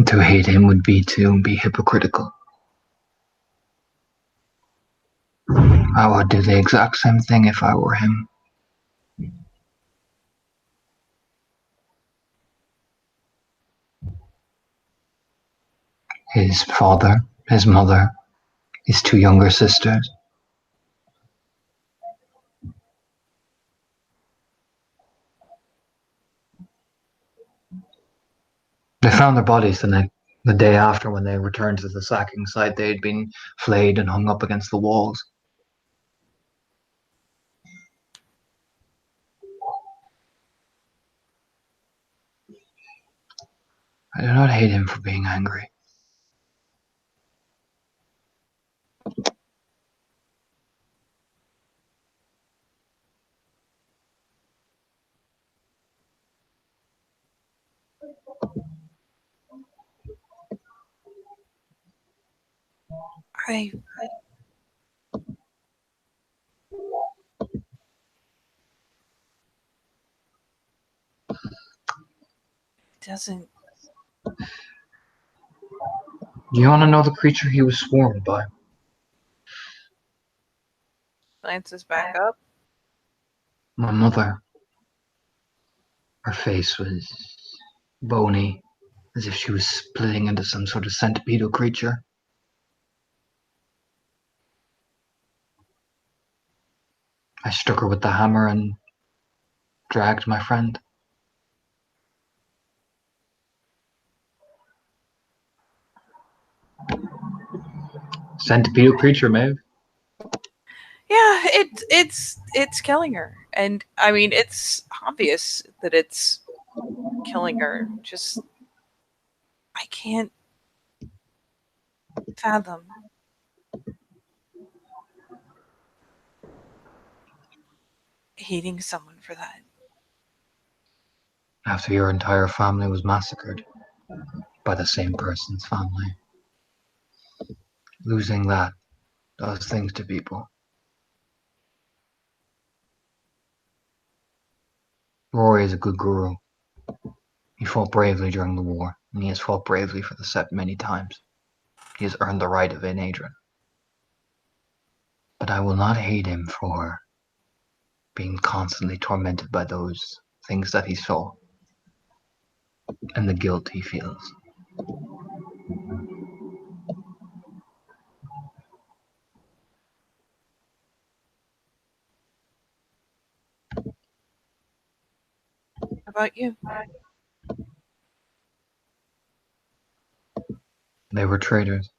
To hate him would be to be hypocritical. I would do the exact same thing if I were him. His father, his mother, his two younger sisters. They found their bodies the day after when they returned to the sacking site. They had been flayed and hung up against the walls. I do not hate him for being angry. I doesn't. Do you want to know the creature he was swarmed by? Glances back up. My mother. Her face was bony, as if she was splitting into some sort of centipedal creature. I struck her with the hammer and dragged my friend. Centipede creature, Maeve. Yeah, it's killing her, and I mean it's obvious that it's killing her. Just I can't fathom hating someone for that. After your entire family was massacred by the same person's family. Losing that does things to people. Rory is a good guru. He fought bravely during the war, and he has fought bravely for the Sept many times. He has earned the right of an Adrian. But I will not hate him for being constantly tormented by those things that he saw and the guilt he feels. How about you? They were traitors.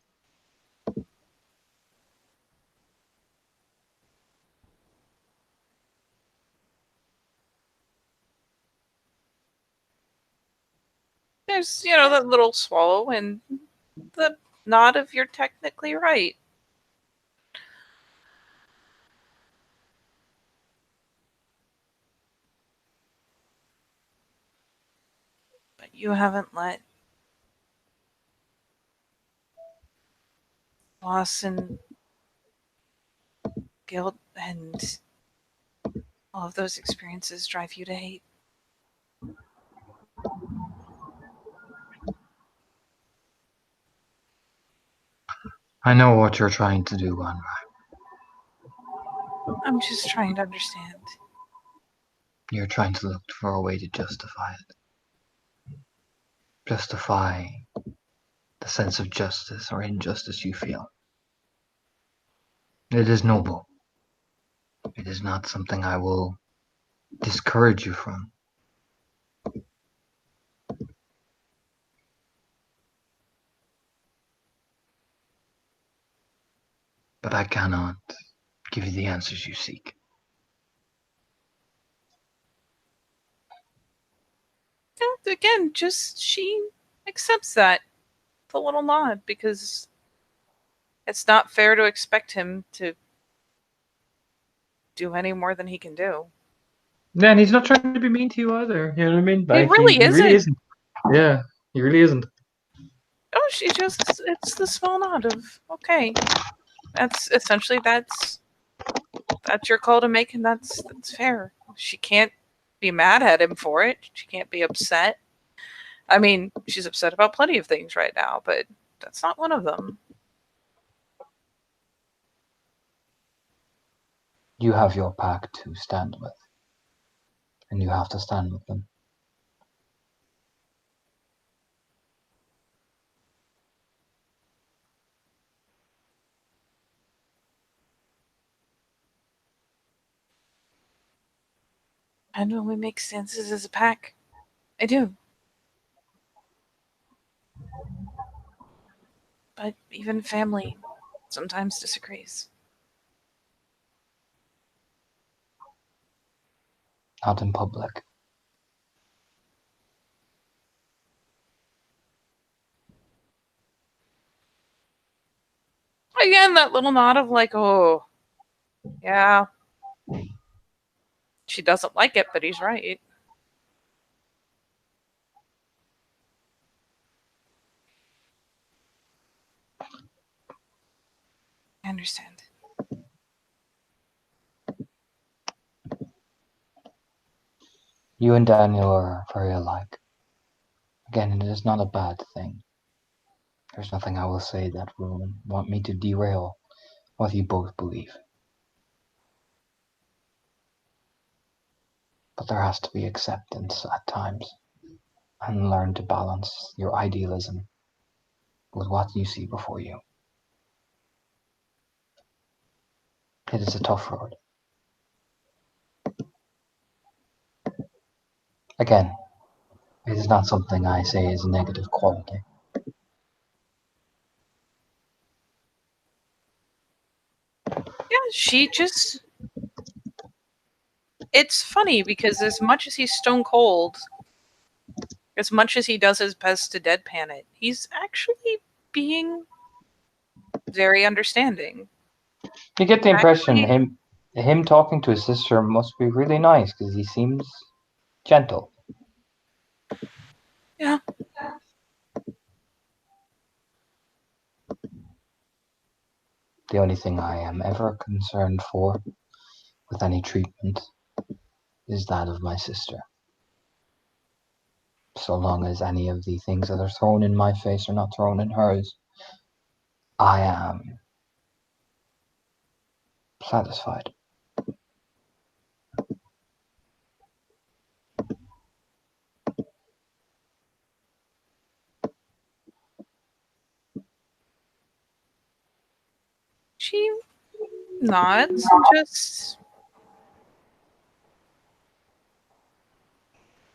There's that little swallow and the nod of you're technically right. But you haven't let loss and guilt and all of those experiences drive you to hate. I know what you're trying to do, Anra. I'm just trying to understand. You're trying to look for a way to justify it. Justify the sense of justice or injustice you feel. It is noble. It is not something I will discourage you from. But I cannot give you the answers you seek. Again, just she accepts that. The little nod, because it's not fair to expect him to do any more than he can do. Yeah, and he's not trying to be mean to you either. You know what I mean? He really isn't. Yeah, he really isn't. Oh, it's the small nod of, okay. That's essentially that's your call to make, and that's fair. She can't be mad at him for it. She can't be upset. I mean, she's upset about plenty of things right now, but that's not one of them. You have your pack to stand with, and you have to stand with them. And when we make stances as a pack, I do. But even family sometimes disagrees. Not in public. Again, that little nod of like, oh, yeah. She doesn't like it, but he's right. I understand. You and Daniel are very alike. Again, it is not a bad thing. There's nothing I will say that will want me to derail what you both believe. But there has to be acceptance at times, and learn to balance your idealism with what you see before you. It is a tough road. Again, it is not something I say is a negative quality. Yeah, she just... It's funny because as much as he's stone cold, as much as he does his best to deadpan it, he's actually being very understanding. You get the impression Actually, him talking to his sister must be really nice because he seems gentle. yeah. The only thing I am ever concerned for with any treatment is that of my sister. So long as any of the things that are thrown in my face are not thrown in hers, I am satisfied. She nods and just...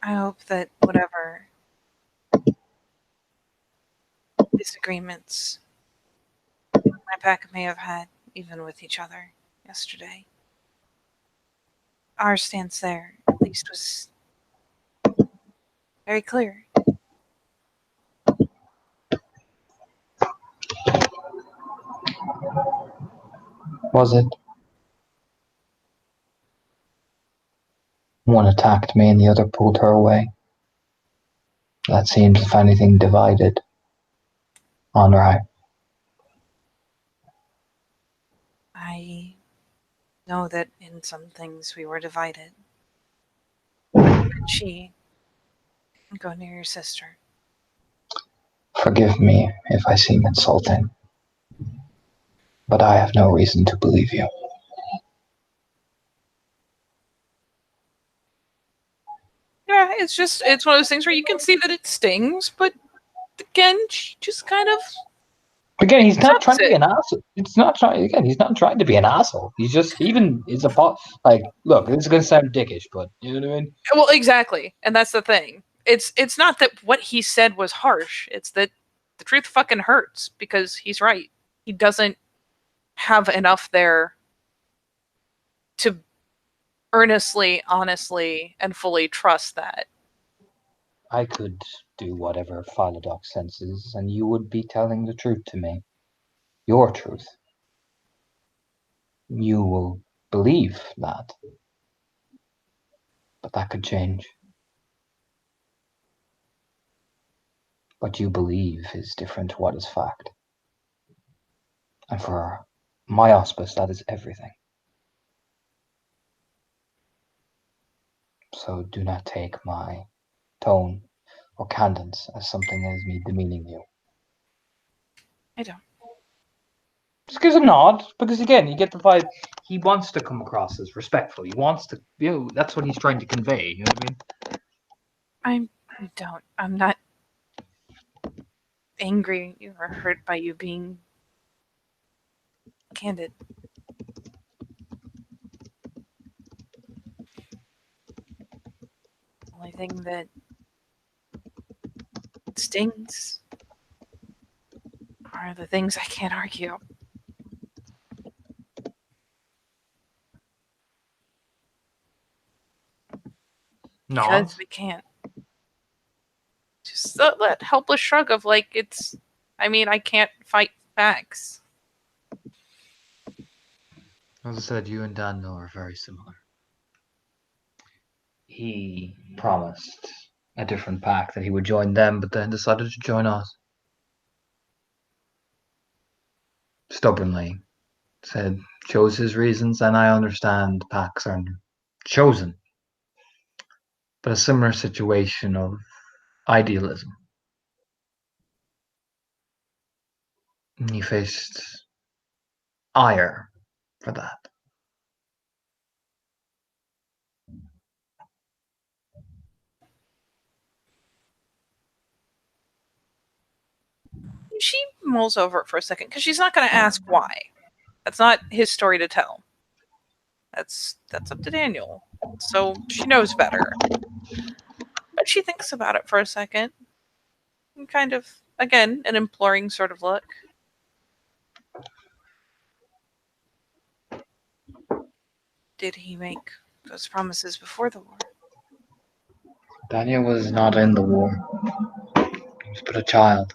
I hope that whatever disagreements my pack may have had, even with each other yesterday, our stance there at least was very clear. Was it? One attacked me and the other pulled her away. That seems, if anything, divided. On right. I know that in some things we were divided. But she go near your sister. Forgive me if I seem insulting, but I have no reason to believe you. Yeah, it's one of those things where you can see that it stings, but again, she just kind of... Again, he's not trying accepts to be it. an asshole. It's not trying. Again, he's not trying to be an asshole. He's just even is a like. Look, this is gonna sound dickish, but you know what I mean. Well, exactly, and that's the thing. It's not that what he said was harsh. It's that the truth fucking hurts because he's right. He doesn't have enough there to earnestly, honestly, and fully trust that. I could do whatever Philodox senses, and you would be telling the truth to me. Your truth. You will believe that, but that could change. What you believe is different to what is fact. And for my auspice, that is everything. So do not take my tone or cadence as something that is me demeaning you. I don't. Just gives a nod, because again, you get the vibe he wants to come across as respectful. He wants to, that's what he's trying to convey. You know what I mean? I don't. I'm not angry or hurt by you being candid. The only thing that stings are the things I can't argue. Because we can't. Just that helpless shrug of like, it's... I mean, I can't fight facts. As I said, you and Daniel are very similar. He promised a different pack that he would join them, but then decided to join us. Stubbornly. Said, chose his reasons, and I understand packs aren't chosen. But a similar situation of idealism. He faced ire for that. She mulls over it for a second because she's not going to ask why. That's not his story to tell. That's up to Daniel. So she knows better. But she thinks about it for a second. And kind of, again, an imploring sort of look. Did he make those promises before the war? Daniel was not in the war. He was but a child.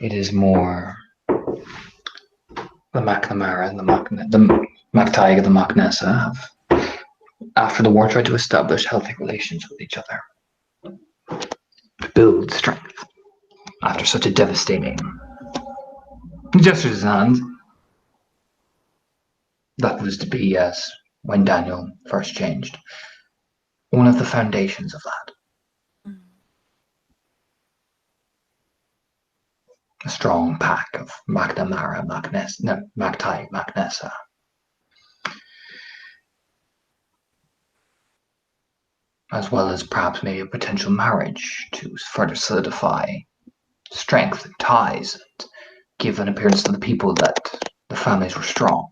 It is more the McNamara and the MacTaig and the MacNessa have, after the war, tried to establish healthy relations with each other. To build strength after such a devastating gesture his hand. That was to be, as when Daniel first changed, one of the foundations of that. A strong pack of McNamara, MacTaig, MacNessa. As well as perhaps maybe a potential marriage to further solidify strength and ties and give an appearance to the people that the families were strong.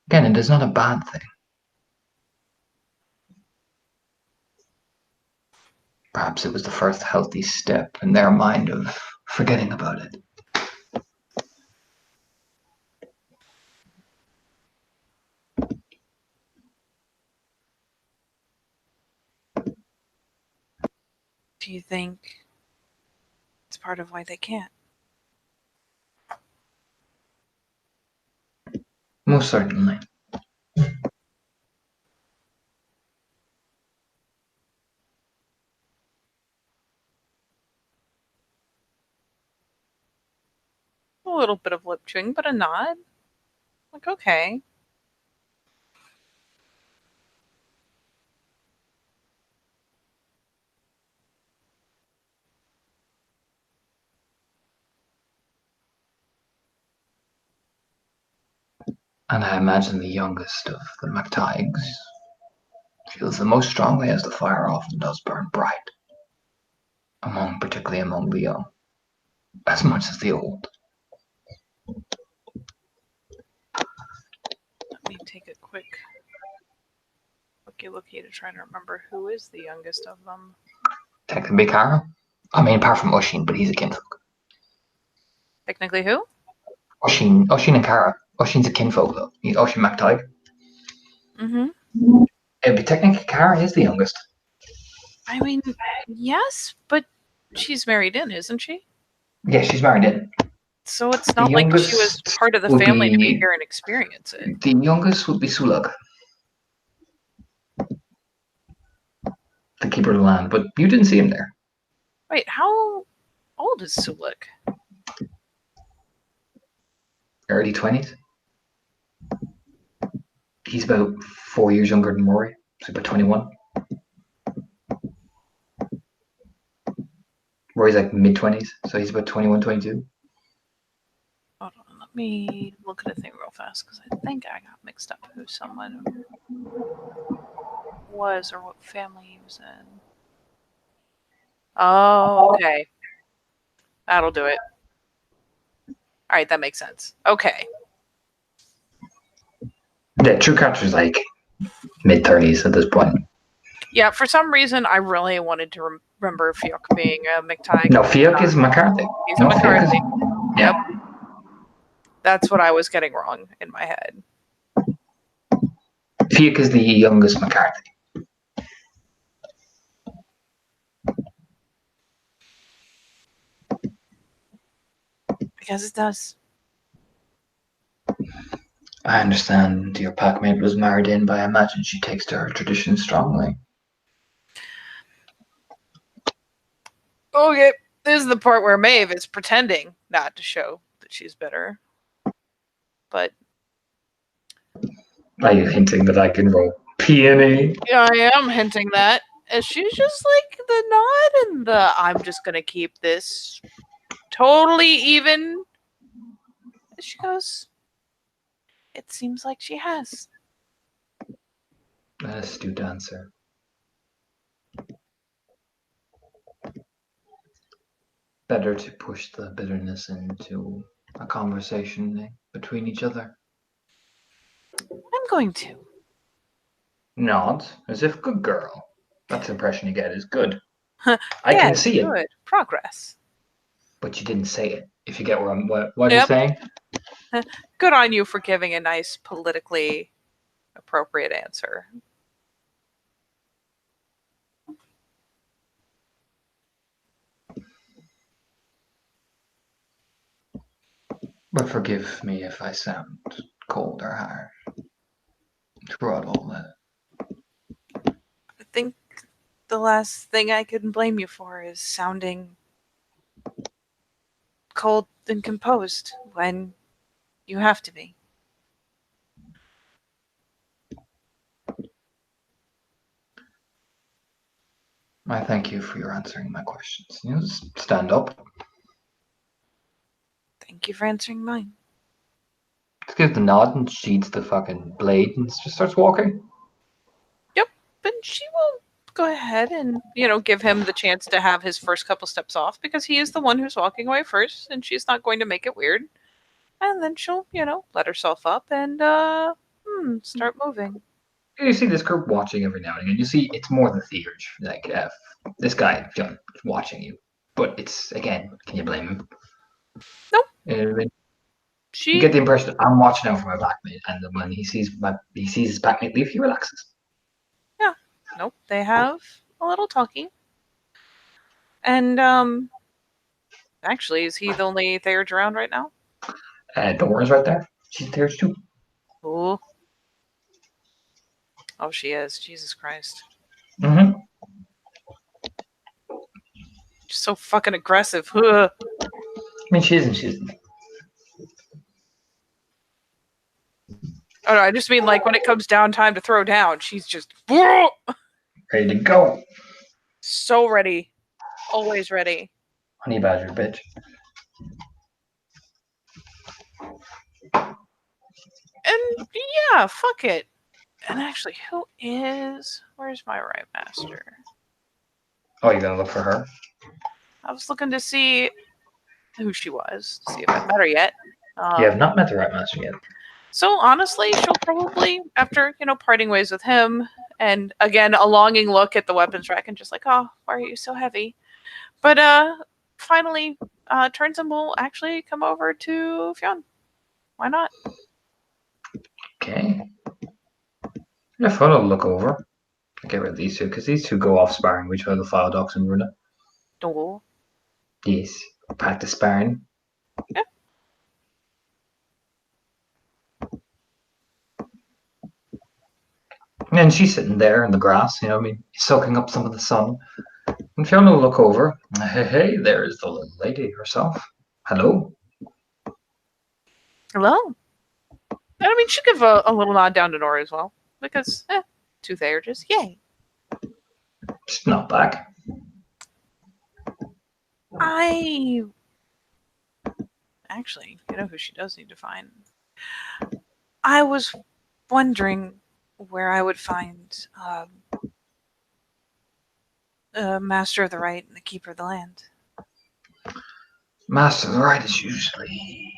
Again, it is not a bad thing. Perhaps it was the first healthy step in their mind of forgetting about it. Do you think it's part of why they can't? Most certainly. A little bit of lip chewing, but a nod. Like, okay. And I imagine the youngest of the MacTaigs feels the most strongly as the fire often does burn bright, particularly among the young, as much as the old. Let me take a quick looky to try to remember who is the youngest of them. Technically Cara. I mean, apart from Oshin, but he's a kinfolk. Technically who? Oshin and Cara. Oshin's a kinfolk, though. He's Oshin MacTaig. Mm-hmm. It'd be technically Cara is the youngest. I mean, yes, but she's married in, isn't she? Yeah, she's married in. So it's not like she was part of the family to be here and experience it. The youngest would be Sulag, the keeper of the land, but you didn't see him there. Wait, how old is Sulik? Early 20s. He's about 4 years younger than Rory. So about 21. Rory's like mid-20s, so he's about 21, 22. Hold on, let me look at a thing real fast, because I think I got mixed up who someone was or what family he was in. Oh, okay. That'll do it. Alright, that makes sense. Okay. Yeah, True Catcher's like mid-30s at this point. Yeah, for some reason, I really wanted to remember Fiuk being a MacTaig. No, Fiuk is McCarthy. He's a McCarthy. Yeah. Yep. That's what I was getting wrong in my head. Fiuk is the youngest McCarthy. Because it does. I understand your packmate was married in, but I imagine she takes to her tradition strongly. Okay, this is the part where Maeve is pretending not to show that she's bitter. But Are you hinting that I can roll peony? yeah, I am hinting that. And she's just like the nod and the I'm just gonna keep this totally even. She goes, it seems like she has. An astute answer. better to push the bitterness into a conversation between each other. I'm going to. Nod, as if good girl. That's the impression you get is good. Huh, I can yes, see it, good. Progress. but you didn't say it. If you get what Yep. I'm saying. Good on you for giving a nice politically appropriate answer. But forgive me if I sound cold or hard throughout all that. I think the last thing I can blame you for is sounding cold and composed when you have to be. I thank you for your answering my questions. You just stand up. Thank you for answering mine. Just gives the nod and sheathes the fucking blade and just starts walking. Yep, but she will go ahead and, give him the chance to have his first couple steps off because he is the one who's walking away first and she's not going to make it weird. And then she'll, let herself up and start moving. You see this group watching every now and again. You see it's more than Theurge. Like, this guy, John, is watching you. But it's, again, can you blame him? Nope. You She get the impression that I'm watching out for my backmate, and then when he sees his backmate leave, he relaxes. Nope, they have a little talking. And actually, is he the only Theurge around right now? Dora's right there. She's Theurge too. Ooh. Oh, she is. Jesus Christ. Mm-hmm. She's so fucking aggressive. Ugh. I mean, she isn't. Oh no, I just mean like when it comes down time to throw down, she's just ready Ready to go. so ready. Always ready. Honey badger, bitch. And yeah, fuck it. And actually, where's my right master? Oh, you're gonna look for her? I was looking to see who she was, see if I've met her yet. You have not met the right master yet. So honestly, she'll probably, after, parting ways with him, and again, a longing look at the weapons rack and just like, oh, why are you so heavy? But finally turns and will actually come over to Fionn. Why not? Okay. If I'll look over. I'll get rid of these two, because these two go off sparring with each other, the File Docs and Runa. No. Yes. Practice sparring. Yeah. And she's sitting there in the grass, soaking up some of the sun. And Fiona will look over. Hey, there's the little lady herself. Hello. Hello. And I mean, she'll give a little nod down to Nora as well. Because, two Theurges. Yay. She's not back. Actually, you know who she does need to find? I was wondering where I would find Master of the Right and the Keeper of the Land. Master of the Right is usually...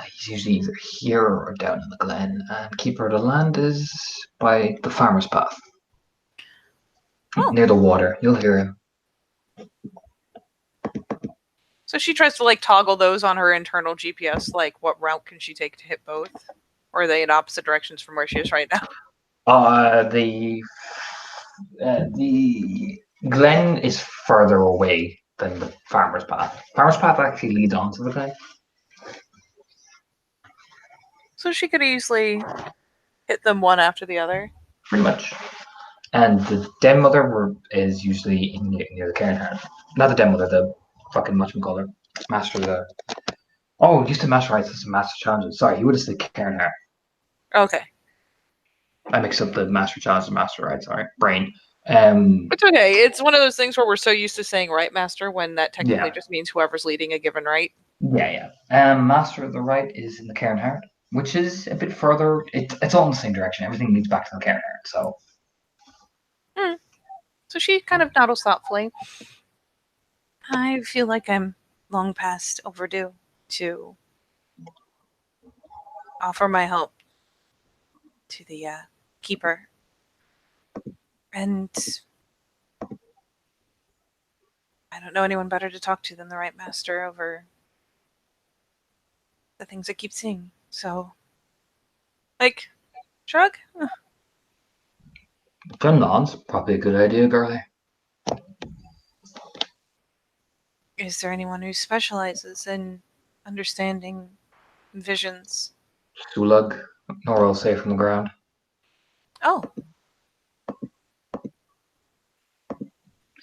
He's usually either here or down in the glen, and Keeper of the Land is by the Farmer's Path. Oh. Near the water. You'll hear him. So she tries to toggle those on her internal GPS, what route can she take to hit both? Or are they in opposite directions from where she is right now? The glen is further away than the Farmer's Path. Farmer's Path actually leads on to the glen. So she could easily hit them one after the other. Pretty much. And the Den Mother is usually near the Cairnheart. Not the Den Mother, the fucking whatchamacallit. Master of the... Oh, you said Master Rights, it's Master Challenges. Sorry, you would have said Cairnheart. Okay. I mixed up the Master Challenges and Master Rights, sorry. Brain. It's okay. It's one of those things where we're so used to saying right master when that technically just means whoever's leading a given right. Yeah. Master of the Right is in the Cairnheart, which is a bit further. It's all in the same direction. Everything leads back to the Cairnheart, so... So she kind of noddles thoughtfully. I feel like I'm long past overdue to offer my help to the keeper. And I don't know anyone better to talk to than the right master over the things I keep seeing. So, like, shrug? John nods. Probably a good idea, girlie. Is there anyone who specializes in understanding visions? Sulag, nor will say from the ground. Oh,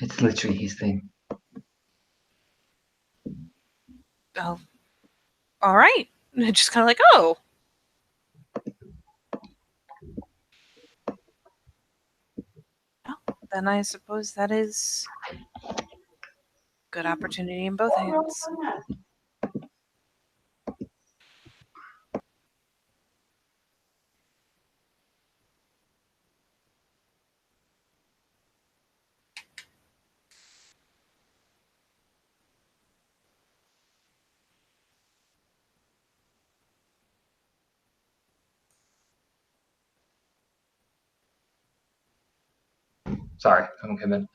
It's literally his thing. oh, all right. Just kind of like, oh. Well, then I suppose that is good opportunity in both hands. Sorry, someone came in.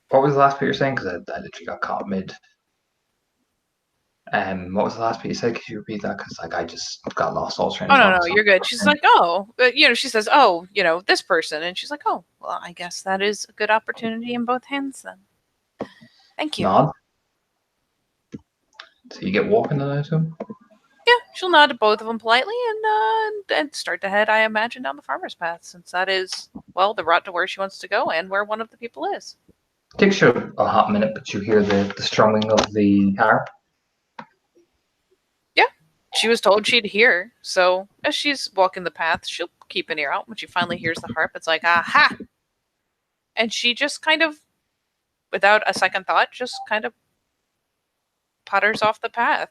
What was the last bit you're saying? Because I literally got caught mid. What was the last bit you said? Could you repeat that? Because I just got lost all train Oh, of no, thought. no, you're good. She's like, oh, she says, oh, this person. And she's like, oh, well, I guess that is a good opportunity in both hands then. Thank you. Nod. So you get walking then, I assume? Yeah, she'll nod to both of them politely and start to head, I imagine, down the farmer's path, since that is, well, the route to where she wants to go and where one of the people is. Takes you a hot minute, but you hear the strumming of the harp. Yeah, she was told she'd hear, so as she's walking the path, she'll keep an ear out. When she finally hears the harp, it's like, aha! And she just kind of, without a second thought, just kind of putters off the path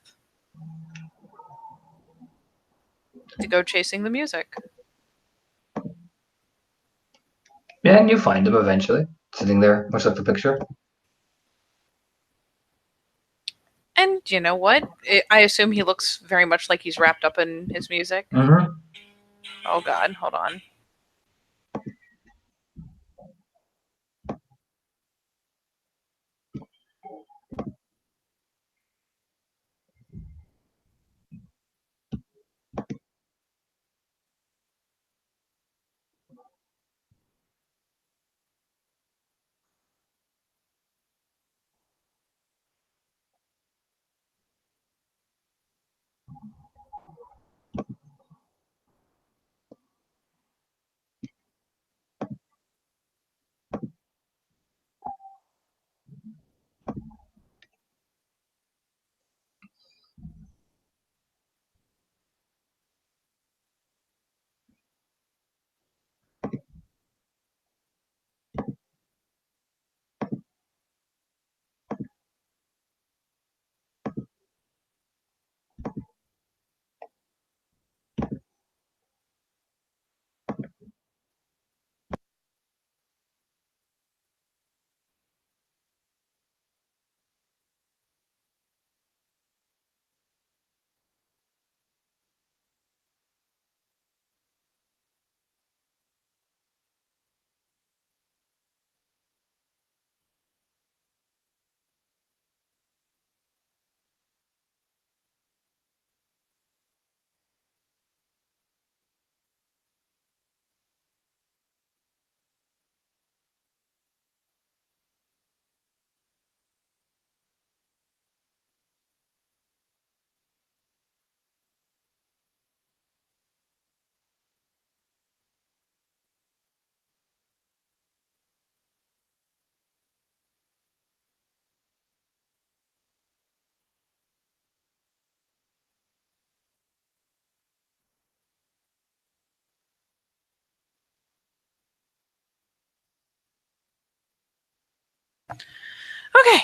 to go chasing the music. Yeah, and you find him eventually, sitting there, much like the picture. And you know what? I assume he looks very much like he's wrapped up in his music. Mm-hmm. Oh god, hold on. Okay.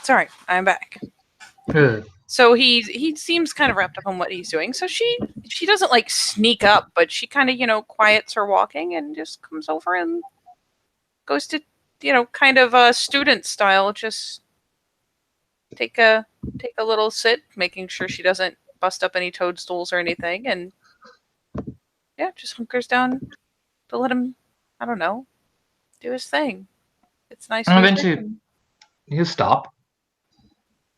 Sorry, I'm back. Good. So he seems kind of wrapped up on what he's doing. So she doesn't like sneak up, but she kind of, quiets her walking and just comes over and goes to kind of a student style. Just take a little sit, making sure she doesn't bust up any toadstools or anything, and yeah, just hunkers down to let him, I don't know, do his thing. It's nice. And eventually, he'll stop.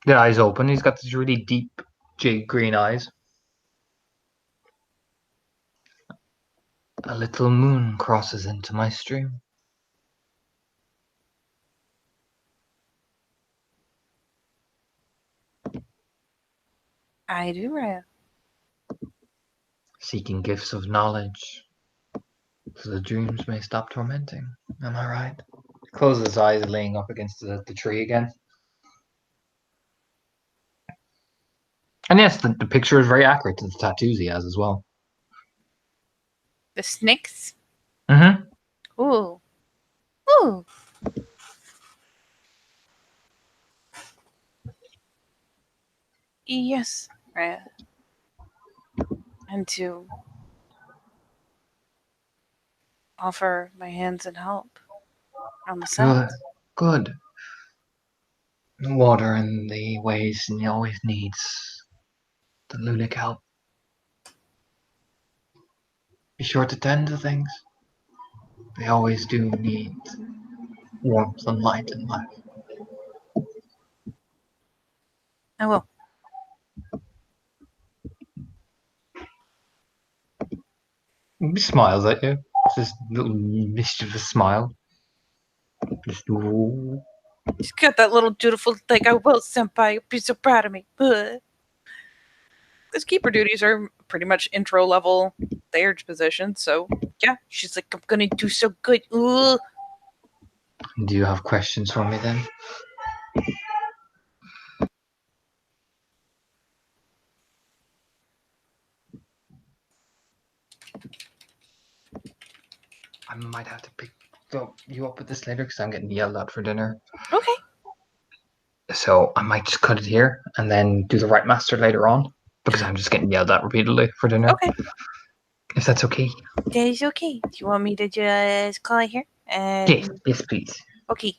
The eyes open. He's got these really deep jade green eyes. A little moon crosses into my stream. I do, Raya. Seeking gifts of knowledge, so the dreams may stop tormenting. Am I right? He closes his eyes, laying up against the tree again. And yes, the picture is very accurate to the tattoos he has as well. The snakes. Mm-hmm. Ooh. Ooh. Yes, Raya. And to offer my hands and help on the side. Good. The water and the ways, and he always needs the Lulic help. Be sure to tend to things. They always do need warmth and light in life. I will. He smiles at you. This little mischievous smile. Just, ooh. She's got that little dutiful thing. I will, senpai. You'll be so proud of me. Because keeper duties are pretty much intro level Theurge position. So, yeah, she's like, I'm going to do so good. Ooh. Do you have questions for me then? I might have to pick you up with this later because I'm getting yelled at for dinner. Okay. So I might just cut it here and then do the right master later on because I'm just getting yelled at repeatedly for dinner. Okay. If that's okay. That is okay. Do you want me to just call it here? Yes, please. Okay.